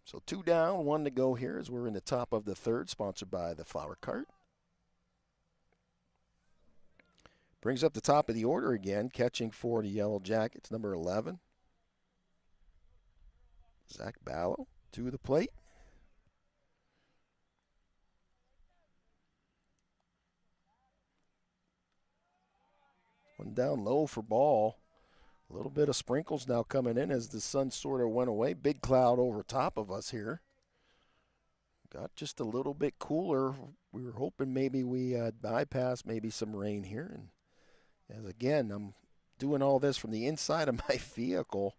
So 2 down, 1 to go here as we're in the top of the 3rd, sponsored by the Flower Cart. Brings up the top of the order again, catching for the Yellow Jackets, number 11. Zach Ballo to the plate. One down low for ball. A little bit of sprinkles now coming in as the sun sort of went away. Big cloud over top of us here. Got just a little bit cooler. We were hoping maybe we bypass maybe some rain here. And as again, I'm doing all this from the inside of my vehicle.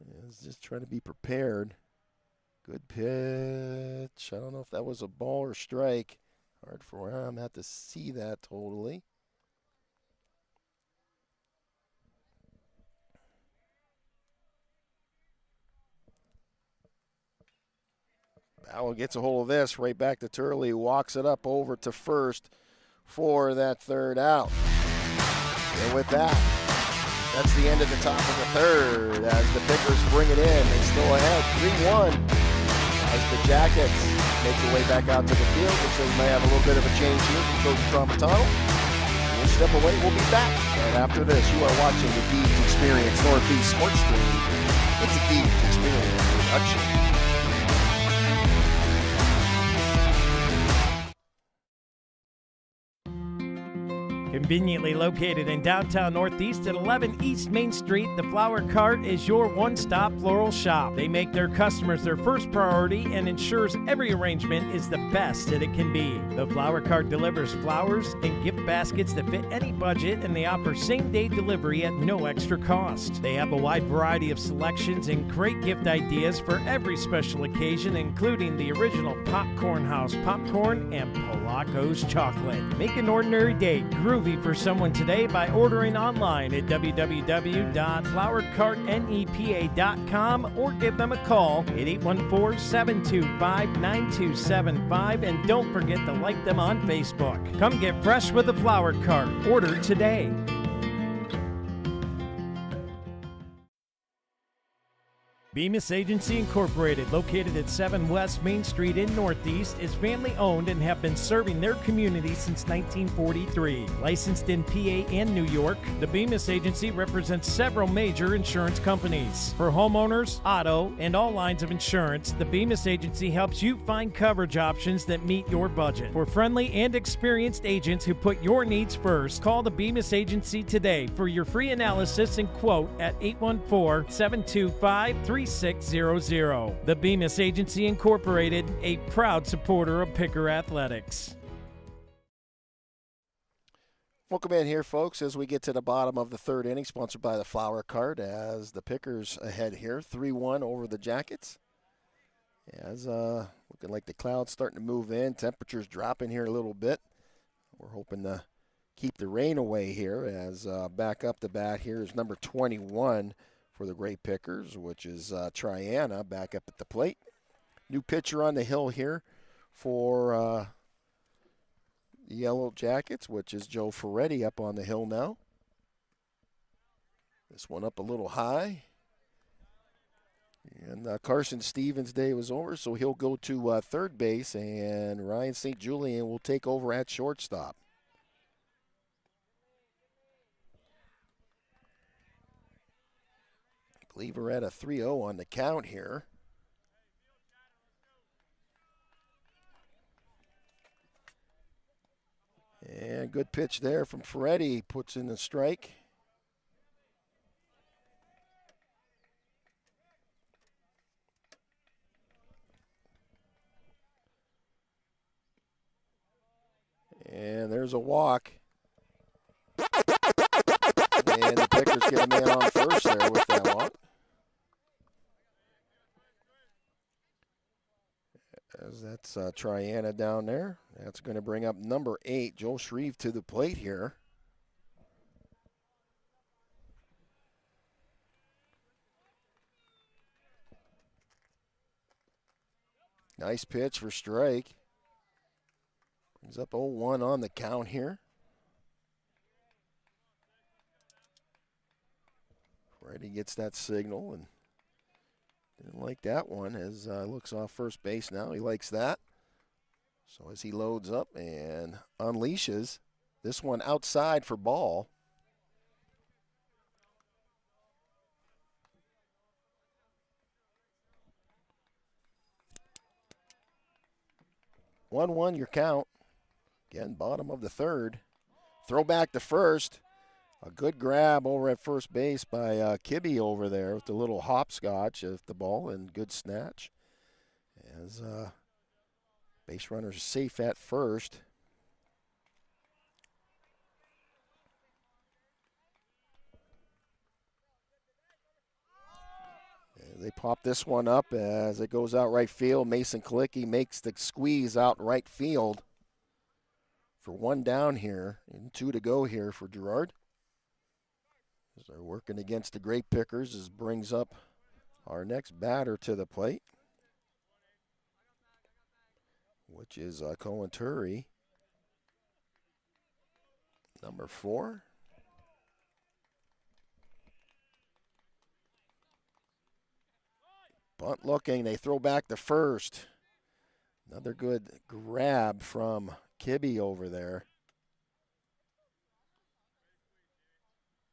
I was just trying to be prepared. Good pitch. I don't know if that was a ball or strike. Hard for him. I'm going to have to see that totally. Bauer gets a hold of this, right back to Turley, walks it up over to first for that 3rd out. And with that, that's the end of the top of the 3rd as the Pickers bring it in. They still ahead 3-1 as the Jackets make their way back out to the field, which they may have a little bit of a change here from Coach Tramontano. We'll step away. We'll be back right after this. You are watching the Deeds Experience Northeast Sports Stream. It's a Deeds Experience production. Conveniently located in downtown Northeast at 11 East Main Street, the Flower Cart is your one-stop floral shop. They make their customers their first priority and ensures every arrangement is the best that it can be. The Flower Cart delivers flowers and gift baskets that fit any budget, and they offer same-day delivery at no extra cost. They have a wide variety of selections and great gift ideas for every special occasion, including the original Popcorn House popcorn and Polaco's chocolate. Make an ordinary day groovy for someone today by ordering online at www.flowercartnepa.com or give them a call at 814-725-9275, and don't forget to like them on Facebook. Come get fresh with the Flower Cart. Order today. Bemis Agency Incorporated, located at 7 West Main Street in Northeast, is family-owned and have been serving their community since 1943. Licensed in PA and New York, the Bemis Agency represents several major insurance companies. For homeowners, auto, and all lines of insurance, the Bemis Agency helps you find coverage options that meet your budget. For friendly and experienced agents who put your needs first, call the Bemis Agency today for your free analysis and quote at 814-725-3600. The Bemis Agency Incorporated, a proud supporter of Picker Athletics. Welcome in here, folks, as we get to the bottom of the 3rd inning, sponsored by the Flower Cart, as the Pickers ahead here, 3-1 over the Jackets. As looking like the clouds starting to move in, temperatures dropping here a little bit. We're hoping to keep the rain away here, as back up the bat here is number 21 for the Grape Pickers, which is Triana back up at the plate. New pitcher on the hill here for the Yellow Jackets, which is Joe Ferretti up on the hill now. This one up a little high. And Carson Stevens' day was over, so he'll go to third base, and Ryan St. Julian will take over at shortstop. I believe we're at a 3-0 on the count here. And good pitch there from Ferretti, puts in the strike. And there's a walk. And the Pickers get a man on first there with that walk. As that's Triana down there. That's going to bring up number 8, Joel Shreve, to the plate here. Nice pitch for strike. Brings up 0-1 on the count here. Freddie gets that signal and didn't like that one as looks off first base now. He likes that. So as he loads up and unleashes, this one outside for ball. One your count. Again, bottom of the third. Throw back to first. A good grab over at first base by Kibbe over there with the little hopscotch of the ball and good snatch. As base runner's safe at first. They pop this one up as it goes out right field. Mason Klicky makes the squeeze out right field for 1 down here and 2 to go here for Girard. As they're working against the Grape Pickers, this brings up our next batter to the plate, which is Cohen Turry, number 4. Bunt looking, they throw back to first. Another good grab from Kibbe over there.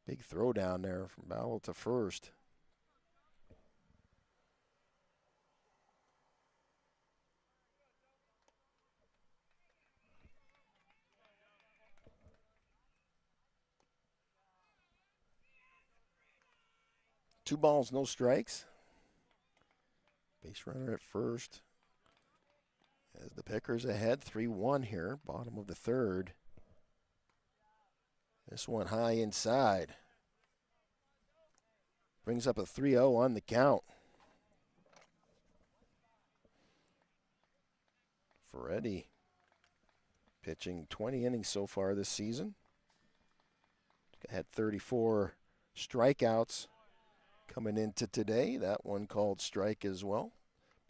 Big throw down there from Bowell to first. Two balls, no strikes. Base runner at first. As the Pickers ahead, 3-1 here, bottom of the third. This one high inside. Brings up a 3-0 on the count. Ferretti pitching 20 innings so far this season. Had 34 strikeouts coming into today. That one called strike as well.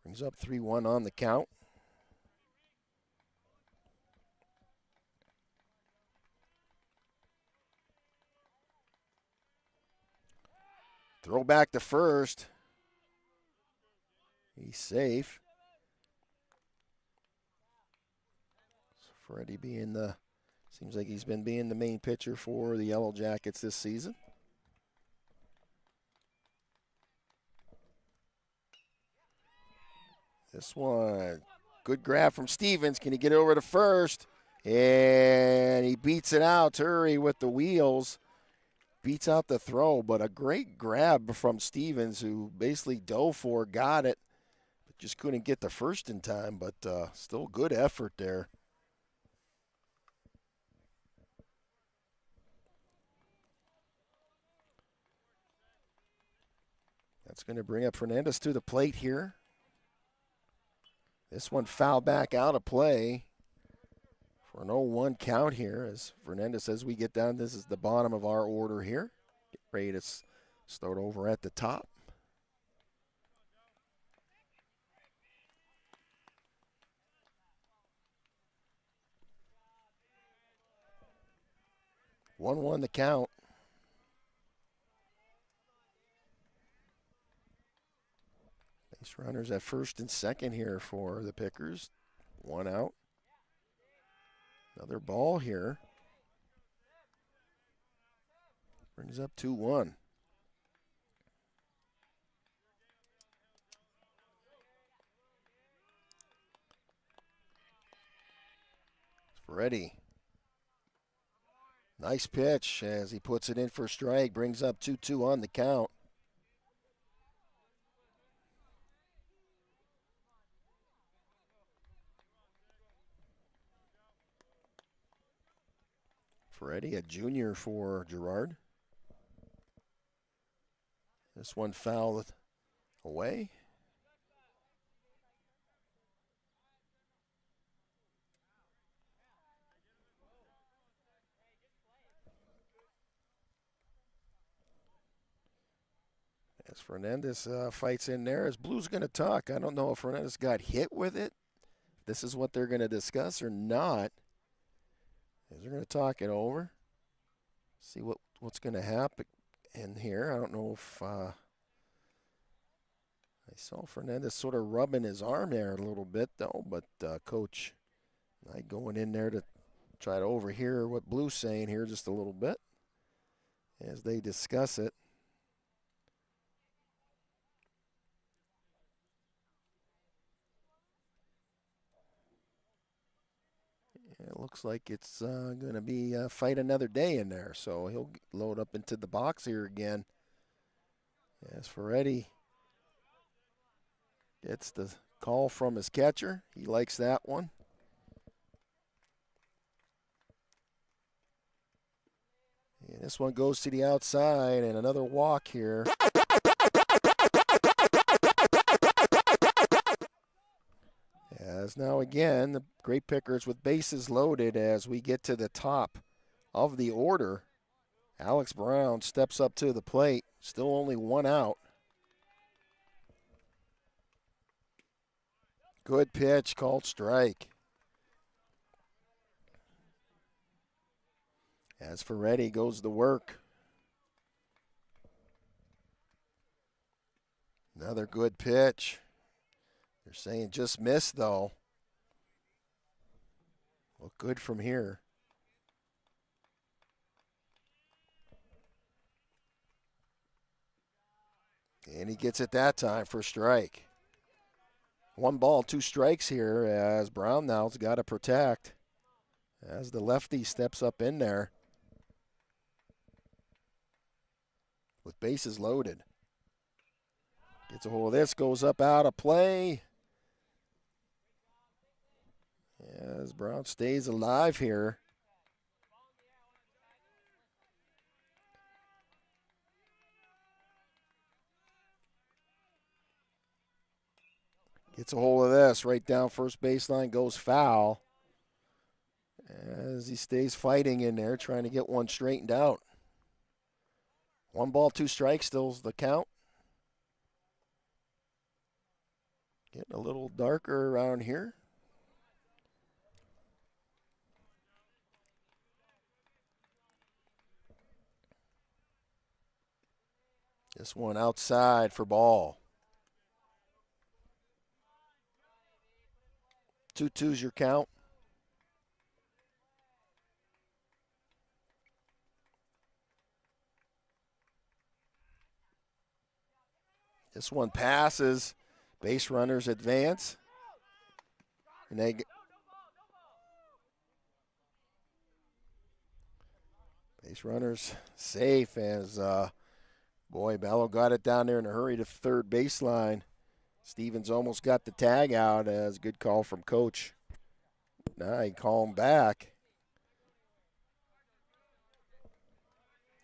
Brings up 3-1 on the count. Throw back to first. He's safe. So Freddie being seems like he's been being the main pitcher for the Yellow Jackets this season. This one, good grab from Stevens. Can he get over to first? And he beats it out. Turry with the wheels. Beats out the throw, but a great grab from Stevens, who basically dove for, got it, but just couldn't get the first in time, but still good effort there. That's going to bring up Fernandez to the plate here. This one fouled back out of play for an 0-1 count here. As Fernandez says, we get down, this is the bottom of our order here. Get ready to start over at the top. One the count. Base runners at first and second here for the Pickers. One out. Another ball here. Brings up 2-1. Ready. Nice pitch as he puts it in for a strike. Brings up 2-2 on the count. Freddie, a junior for Girard. This one fouled away. As Fernandez fights in there, as Blue's going to talk. I don't know if Fernandez got hit with it. This is what they're going to discuss or not. As they're going to talk it over. See what's going to happen in here. I don't know if I saw Fernandez sort of rubbing his arm there a little bit, though. But Coach Knight going in there to try to overhear what Blue's saying here just a little bit as they discuss it. It looks like it's going to be fight another day in there, so he'll load up into the box here again. As Ferretti gets the call from his catcher, he likes that one. And this one goes to the outside, and another walk here. As now again, the Grape Pickers with bases loaded as we get to the top of the order. Alex Brown steps up to the plate. Still only one out. Good pitch, called strike. As Ferretti goes to work. Another good pitch. They're saying just missed, though. Look good from here. And he gets it that time for a strike. 1 ball, 2 strikes here as Brown now's got to protect. As the lefty steps up in there. With bases loaded. Gets a hold of this, goes up out of play. As Brown stays alive here. Gets a hold of this, right down first baseline, goes foul. As he stays fighting in there, trying to get one straightened out. 1 ball, 2 strikes, still's the count. Getting a little darker around here. This one outside for ball. 2-2's your count. This one passes. Base runners advance. And they base runners safe as boy, Bello got it down there in a hurry to third baseline. Stevens almost got the tag out as good call from Coach. Now he called him back.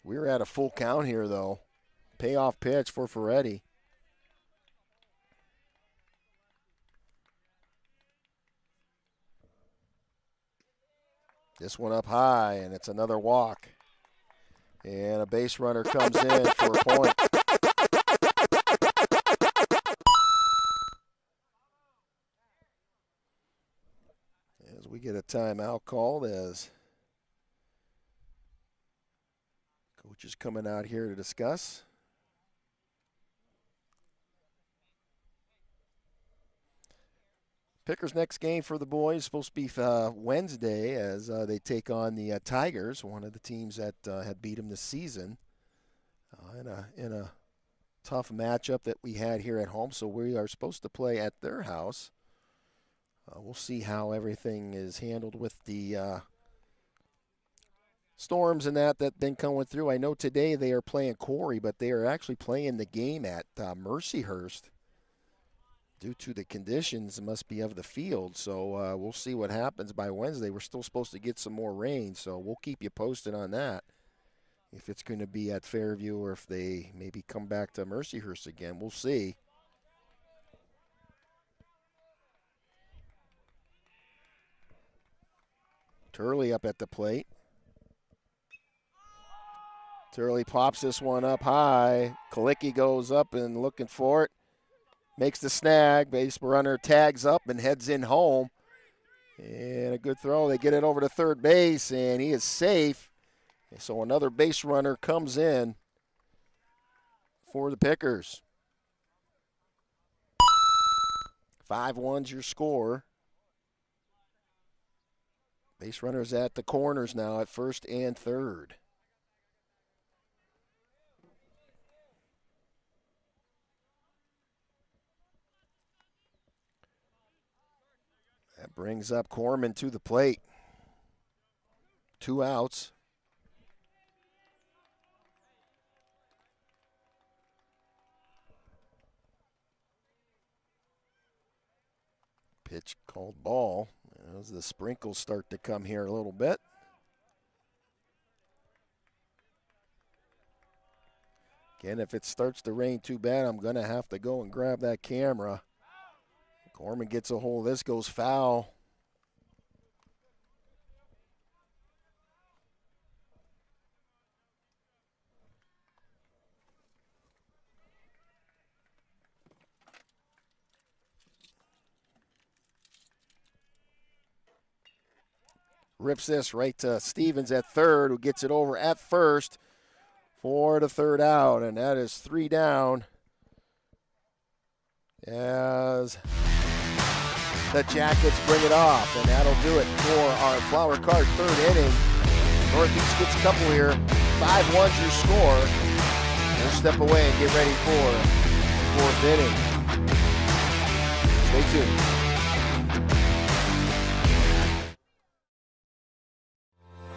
We're at a full count here, though. Payoff pitch for Ferretti. This one up high, and it's another walk. And a base runner comes in for a point. As we get a timeout called as coach is coming out here to discuss. Pickers' next game for the boys is supposed to be Wednesday as they take on the Tigers, one of the teams that had beat them this season in a tough matchup that we had here at home. So we are supposed to play at their house. We'll see how everything is handled with the storms and that been coming through. I know today they are playing Corey, but they are actually playing the game at Mercyhurst due to the conditions, it must be of the field. So we'll see what happens by Wednesday. We're still supposed to get some more rain, so we'll keep you posted on that. If it's going to be at Fairview or if they maybe come back to Mercyhurst again, we'll see. Turley up at the plate. Turley pops this one up high. Kalicki goes up and looking for it. Makes the snag. Base runner tags up and heads in home. And a good throw. They get it over to third base, and he is safe. So another base runner comes in for the Pickers. 5-1's your score. Base runners at the corners now at first and third. That brings up Corman to the plate. 2 outs. Pitch called ball. As the sprinkles start to come here a little bit. Again, if it starts to rain too bad, I'm going to have to go and grab that camera. Corman gets a hold of this, goes foul. Rips this right to Stevens at third, who gets it over at first for the third out, and that is 3 down as the Jackets bring it off, and that'll do it for our Flower Card third inning. Northeast gets a couple here. 5-1's your score. We'll step away and get ready for the fourth inning. Stay tuned.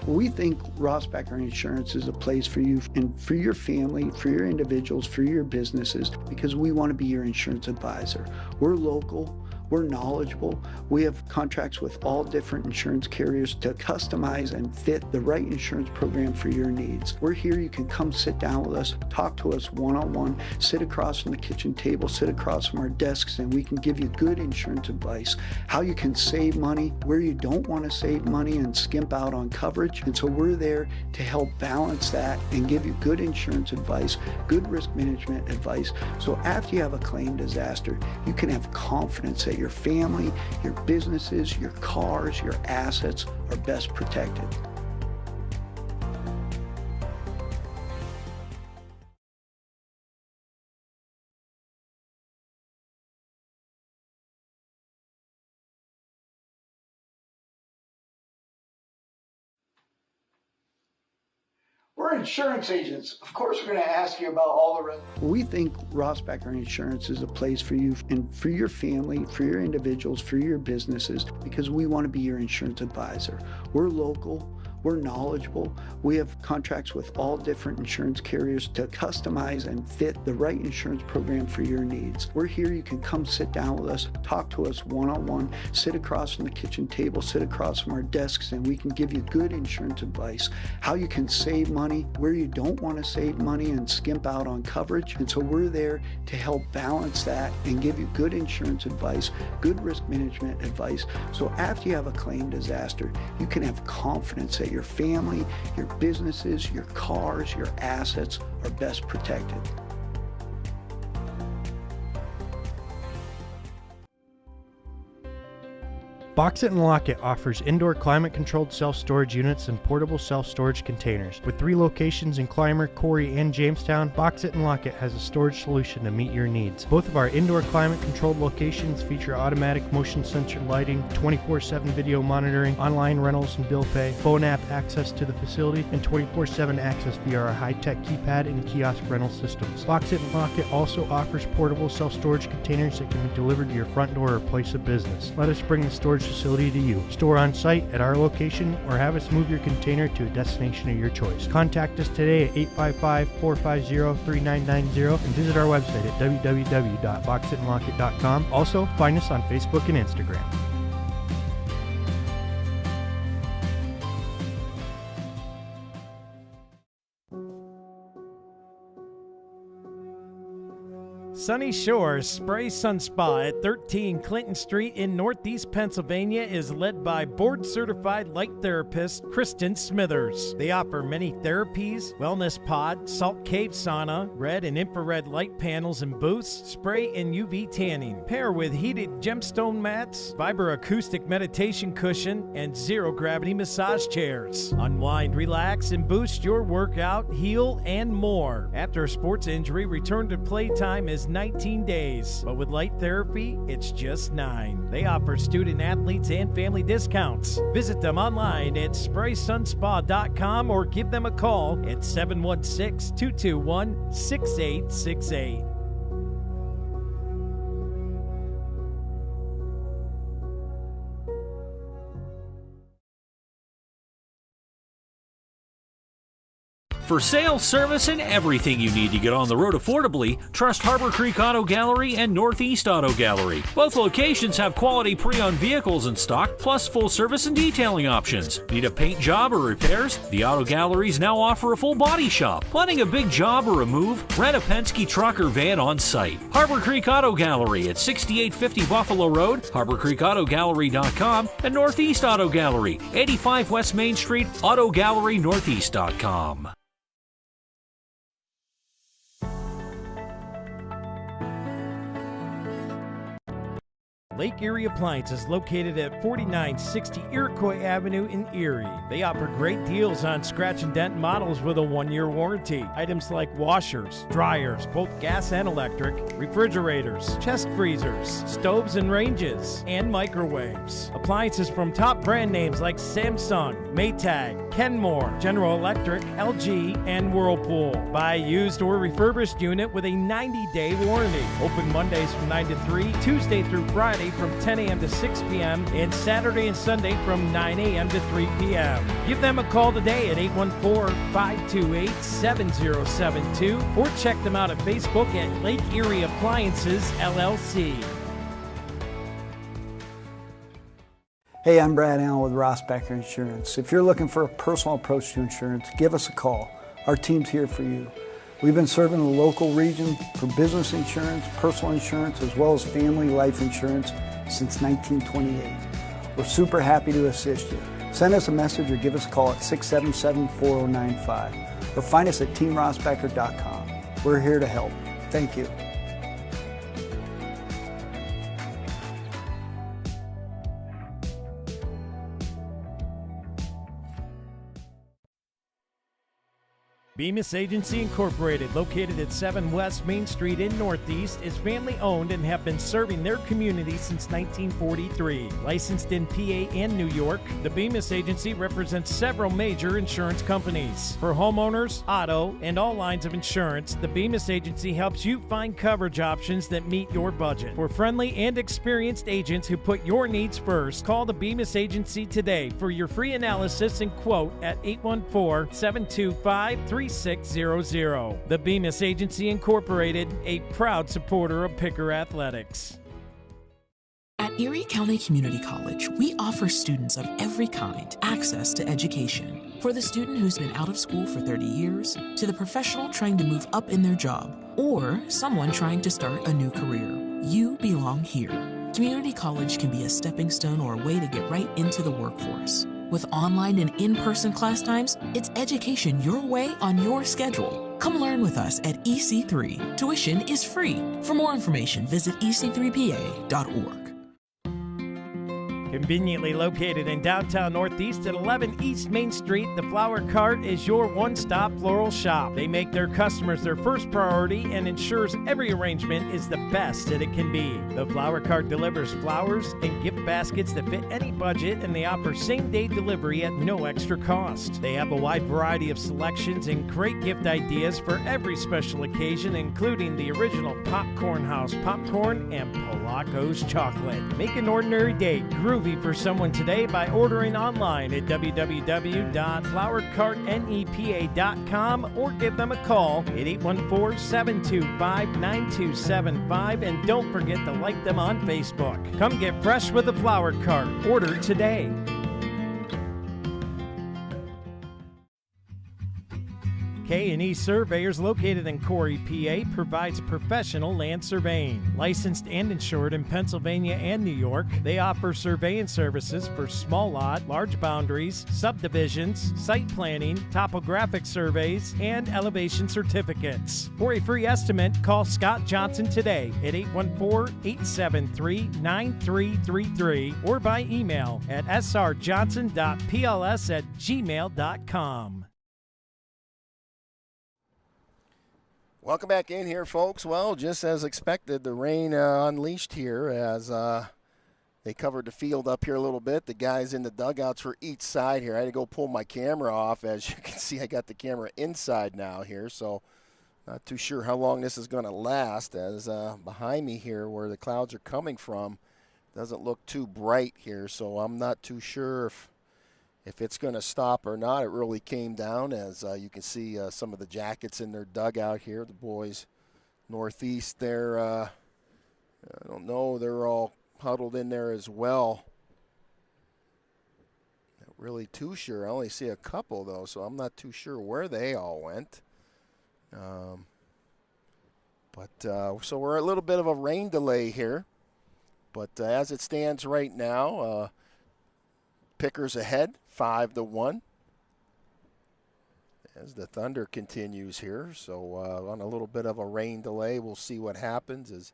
We think Rossbacher Insurance is a place for you and for your family, for your individuals, for your businesses, because we want to be your insurance advisor. We're local. We're knowledgeable. We have contracts with all different insurance carriers to customize and fit the right insurance program for your needs. We're here. You can come sit down with us, talk to us one-on-one, sit across from the kitchen table, sit across from our desks, and we can give you good insurance advice, how you can save money, where you don't want to save money and skimp out on coverage. And so we're there to help balance that and give you good insurance advice, good risk management advice. So after you have a claim disaster, you can have confidence that your family, your businesses, your cars, your assets are best protected. We're insurance agents. Of course, we're going to ask you about all the rest. We think Rossbacher Insurance is a place for you and for your family, for your individuals, for your businesses, because we want to be your insurance advisor. We're local. We're knowledgeable. We have contracts with all different insurance carriers to customize and fit the right insurance program for your needs. We're here. You can come sit down with us, talk to us one-on-one, sit across from the kitchen table, sit across from our desks, and we can give you good insurance advice, how you can save money, where you don't want to save money and skimp out on coverage. And so we're there to help balance that and give you good insurance advice, good risk management advice. So after you have a claim disaster, you can have confidence that your family, your businesses, your cars, your assets are best protected. Box It and Lock It offers indoor climate-controlled self-storage units and portable self-storage containers. With 3 locations in Clymer, Corey, and Jamestown, Box It and Lock It has a storage solution to meet your needs. Both of our indoor climate-controlled locations feature automatic motion sensor lighting, 24/7 video monitoring, online rentals and bill pay, phone app access to the facility, and 24/7 access via our high-tech keypad and kiosk rental systems. Box It and Lock It also offers portable self-storage containers that can be delivered to your front door or place of business. Let us bring the storage facility to you. Store on site at our location or have us move your container to a destination of your choice. Contact us today at 855-450-3990 and visit our website at www.boxitandlockit.com. Also, find us on Facebook and Instagram. Sunny Shores Spray Sun Spa at 13 Clinton Street in Northeast Pennsylvania is led by board-certified light therapist Kristen Smithers. They offer many therapies, wellness pod, salt cave sauna, red and infrared light panels and booths, spray and UV tanning. Pair with heated gemstone mats, vibroacoustic meditation cushion, and zero-gravity massage chairs. Unwind, relax, and boost your workout, heal, and more. After a sports injury, return to playtime is 19 days, but with light therapy, it's just 9. They offer student athletes and family discounts. Visit them online at spraysunspa.com or give them a call at 716-221-6868. For sales, service, and everything you need to get on the road affordably, trust Harbor Creek Auto Gallery and Northeast Auto Gallery. Both locations have quality pre-owned vehicles in stock, plus full service and detailing options. Need a paint job or repairs? The Auto Galleries now offer a full body shop. Planning a big job or a move? Rent a Penske truck or van on site. Harbor Creek Auto Gallery at 6850 Buffalo Road, HarborCreekAutoGallery.com, and Northeast Auto Gallery, 85 West Main Street, AutoGalleryNortheast.com. Lake Erie Appliance is located at 4960 Iroquois Avenue in Erie. They offer great deals on scratch and dent models with a 1-year warranty. Items like washers, dryers, both gas and electric, refrigerators, chest freezers, stoves and ranges, and microwaves. Appliances from top brand names like Samsung, Maytag, Kenmore, General Electric, LG, and Whirlpool. Buy a used or refurbished unit with a 90-day warranty. Open Mondays from 9 to 3, Tuesday through Friday from 10 a.m. to 6 p.m. and Saturday and Sunday from 9 a.m. to 3 p.m. Give them a call today at 814-528-7072 or check them out at Facebook at Lake Erie Appliances, LLC. Hey, I'm Brad Allen with Rossbacher Insurance. If you're looking for a personal approach to insurance, give us a call. Our team's here for you. We've been serving the local region for business insurance, personal insurance, as well as family life insurance since 1928. We're super happy to assist you. Send us a message or give us a call at 677-4095 or find us at teamrossbacher.com. We're here to help. Thank you. Bemis Agency Incorporated, located at 7 West Main Street in Northeast, is family-owned and have been serving their community since 1943. Licensed in PA and New York, the Bemis Agency represents several major insurance companies. For homeowners, auto, and all lines of insurance, the Bemis Agency helps you find coverage options that meet your budget. For friendly and experienced agents who put your needs first, call the Bemis Agency today for your free analysis and quote at 814-725-3600. The Bemis Agency Incorporated, a proud supporter of Picker Athletics. At Erie County Community College, we offer students of every kind access to education. For the student who's been out of school for 30 years, to the professional trying to move up in their job, or someone trying to start a new career, you belong here. Community college can be a stepping stone or a way to get right into the workforce. With online and in-person class times, it's education your way on your schedule. Come learn with us at EC3. Tuition is free. For more information, visit ec3pa.org. Conveniently located in downtown Northeast at 11 East Main Street, the Flower Cart is your one-stop floral shop. They make their customers their first priority and ensures every arrangement is the best that it can be. The Flower Cart delivers flowers and gift baskets that fit any budget, and they offer same-day delivery at no extra cost. They have a wide variety of selections and great gift ideas for every special occasion, including the original Popcorn House popcorn and Polacco's chocolate. Make an ordinary day groovy for someone today by ordering online at www.flowercartnepa.com or give them a call at 814-725-9275, and don't forget to like them on Facebook. Come get fresh with the Flower Cart. Order today. K&E Surveyors, located in Corey, PA, provides professional land surveying. Licensed and insured in Pennsylvania and New York, they offer surveying services for small lot, large boundaries, subdivisions, site planning, topographic surveys, and elevation certificates. For a free estimate, call Scott Johnson today at 814-873-9333 or by email at srjohnson.pls@gmail.com. Welcome back in here, folks. Well, just as expected, the rain unleashed here as they covered the field up here a little bit. The guys in the dugouts for each side here. I had to go pull my camera off. As you can see, I got the camera inside now here, so not too sure how long this is going to last, as behind me here where the clouds are coming from doesn't look too bright here, so I'm not too sure if it's going to stop or not. It really came down, as you can see some of the jackets in their dugout here. The boys northeast there, I don't know, they're all huddled in there as well. Not really too sure. I only see a couple, though, so I'm not too sure where they all went. So we're a little bit of a rain delay here. But as it stands right now, Pickers ahead, 5-1. As the thunder continues here, so on a little bit of a rain delay, we'll see what happens as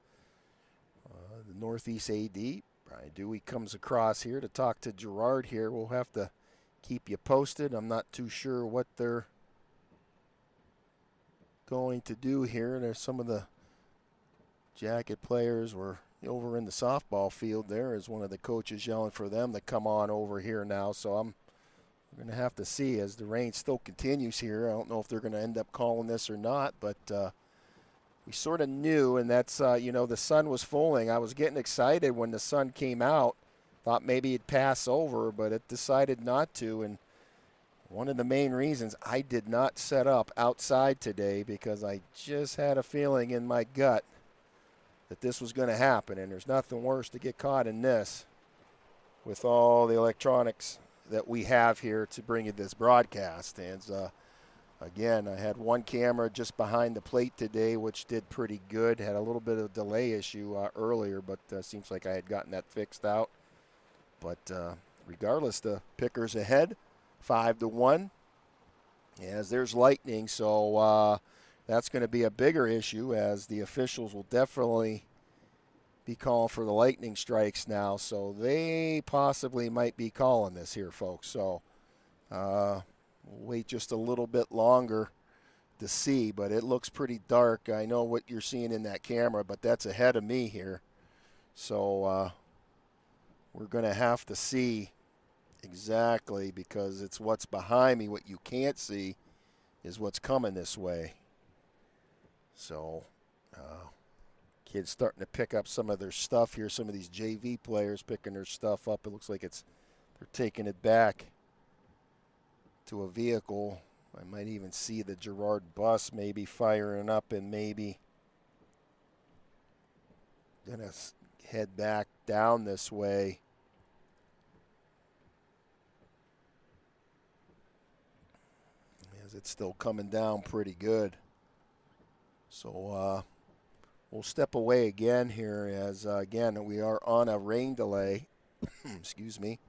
the Northeast AD, Brian Dewey, comes across here to talk to Girard here. We'll have to keep you posted. I'm not too sure what they're going to do here. There's some of the Jacket players were over in the softball field there, as one of the coaches yelling for them to come on over here now. So I'm going to have to see as the rain still continues here. I don't know if they're going to end up calling this or not, but we sort of knew, and that's, the sun was falling. I was getting excited when the sun came out. Thought maybe it'd pass over, but it decided not to. And one of the main reasons I did not set up outside today, because I just had a feeling in my gut that this was going to happen, and there's nothing worse to get caught in this with all the electronics that we have here to bring you this broadcast. And again, I had one camera just behind the plate today, which did pretty good. Had a little bit of a delay issue earlier, but seems like I had gotten that fixed out. But regardless, the Pickers ahead, 5-1. As there's lightning, so that's going to be a bigger issue, as the officials will definitely be calling for the lightning strikes now. So they possibly might be calling this here, folks. So we'll wait just a little bit longer to see, but it looks pretty dark. I know what you're seeing in that camera, but that's ahead of me here. So we're going to have to see exactly, because it's what's behind me. What you can't see is what's coming this way. So kids starting to pick up some of their stuff here. Some of these JV players picking their stuff up. It looks like they're taking it back to a vehicle. I might even see the Girard bus maybe firing up, and maybe gonna head back down this way. As it's still coming down pretty good. So we'll step away again here, as again we are on a rain delay. Excuse me.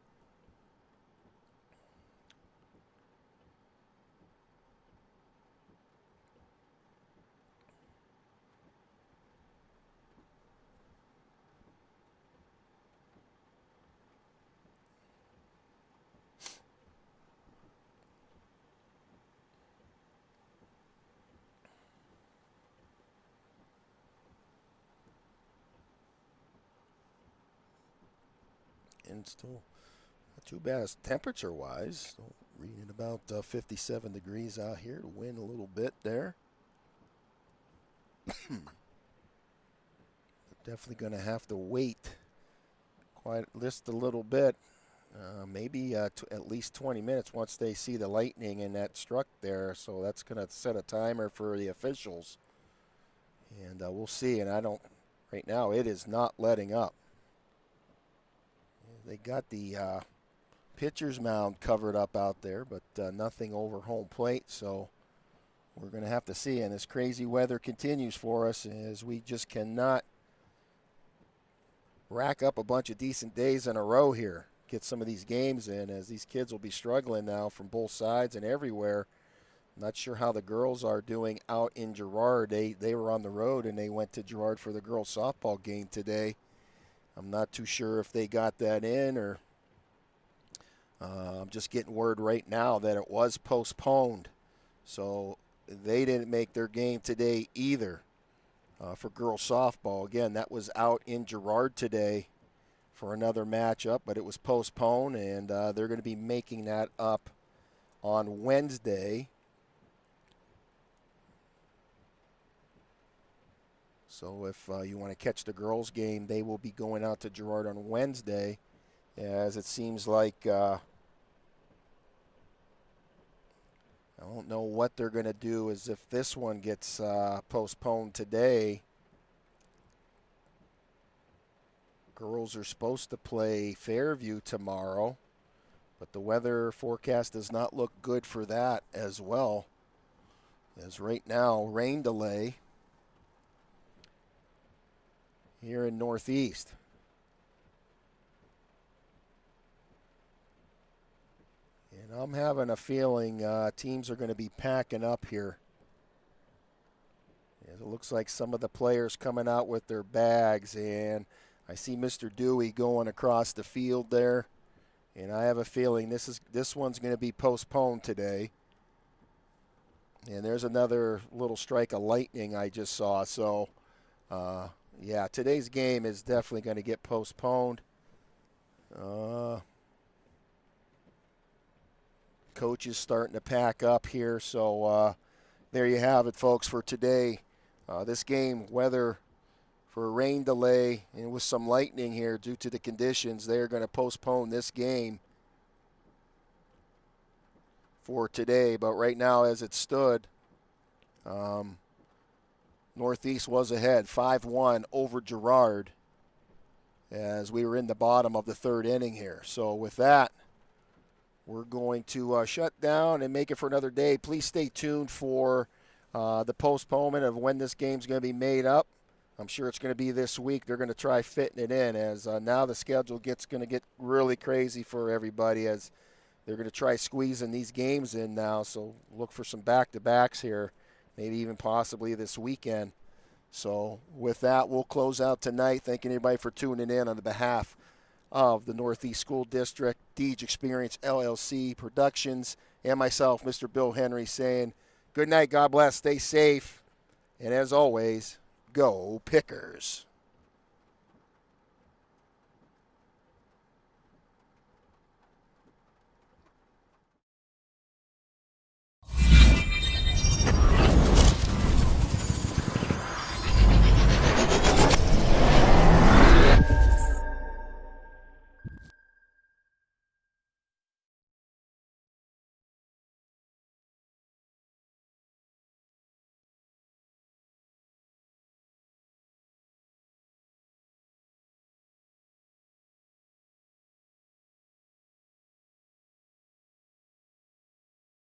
and still not too bad temperature-wise. So reading about 57 degrees out here. To wind a little bit there. Definitely going to have to wait just a little bit. Maybe at least 20 minutes once they see the lightning and that struck there. So that's going to set a timer for the officials. And we'll see. And right now it is not letting up. They got the pitcher's mound covered up out there, but nothing over home plate. So we're going to have to see. And this crazy weather continues for us as we just cannot rack up a bunch of decent days in a row here. Get some of these games in, as these kids will be struggling now from both sides and everywhere. Not sure how the girls are doing out in Girard. They were on the road and they went to Girard for the girls softball game today. I'm not too sure if they got that in, or I'm just getting word right now that it was postponed. So they didn't make their game today either for girls softball. Again, that was out in Girard today for another matchup, but it was postponed, and they're going to be making that up on Wednesday. So if you want to catch the girls' game, they will be going out to Girard on Wednesday, as it seems like I don't know what they're going to do is if this one gets postponed today. Girls are supposed to play Fairview tomorrow, but the weather forecast does not look good for that as well. As right now, rain delay here in Northeast. And I'm having a feeling teams are going to be packing up here. It looks like some of the players coming out with their bags, and I see Mr. Dewey going across the field there, and I have a feeling this one's going to be postponed today. And there's another little strike of lightning I just saw. So, yeah, today's game is definitely going to get postponed. Coach is starting to pack up here, so there you have it, folks, for today. This game, weather for a rain delay and with some lightning here due to the conditions, they're going to postpone this game for today. But right now, as it stood, Northeast was ahead 5-1 over Girard as we were in the bottom of the third inning here. So with that, we're going to shut down and make it for another day. Please stay tuned for the postponement of when this game's going to be made up. I'm sure it's going to be this week. They're going to try fitting it in, as now the schedule going to get really crazy for everybody, as they're going to try squeezing these games in now. So look for some back-to-backs here, maybe even possibly this weekend. So with that, we'll close out tonight. Thanking everybody for tuning in on the behalf of the Northeast School District, Deej Experience LLC Productions, and myself, Mr. Bill Henry, saying good night, God bless, stay safe, and as always, go Pickers.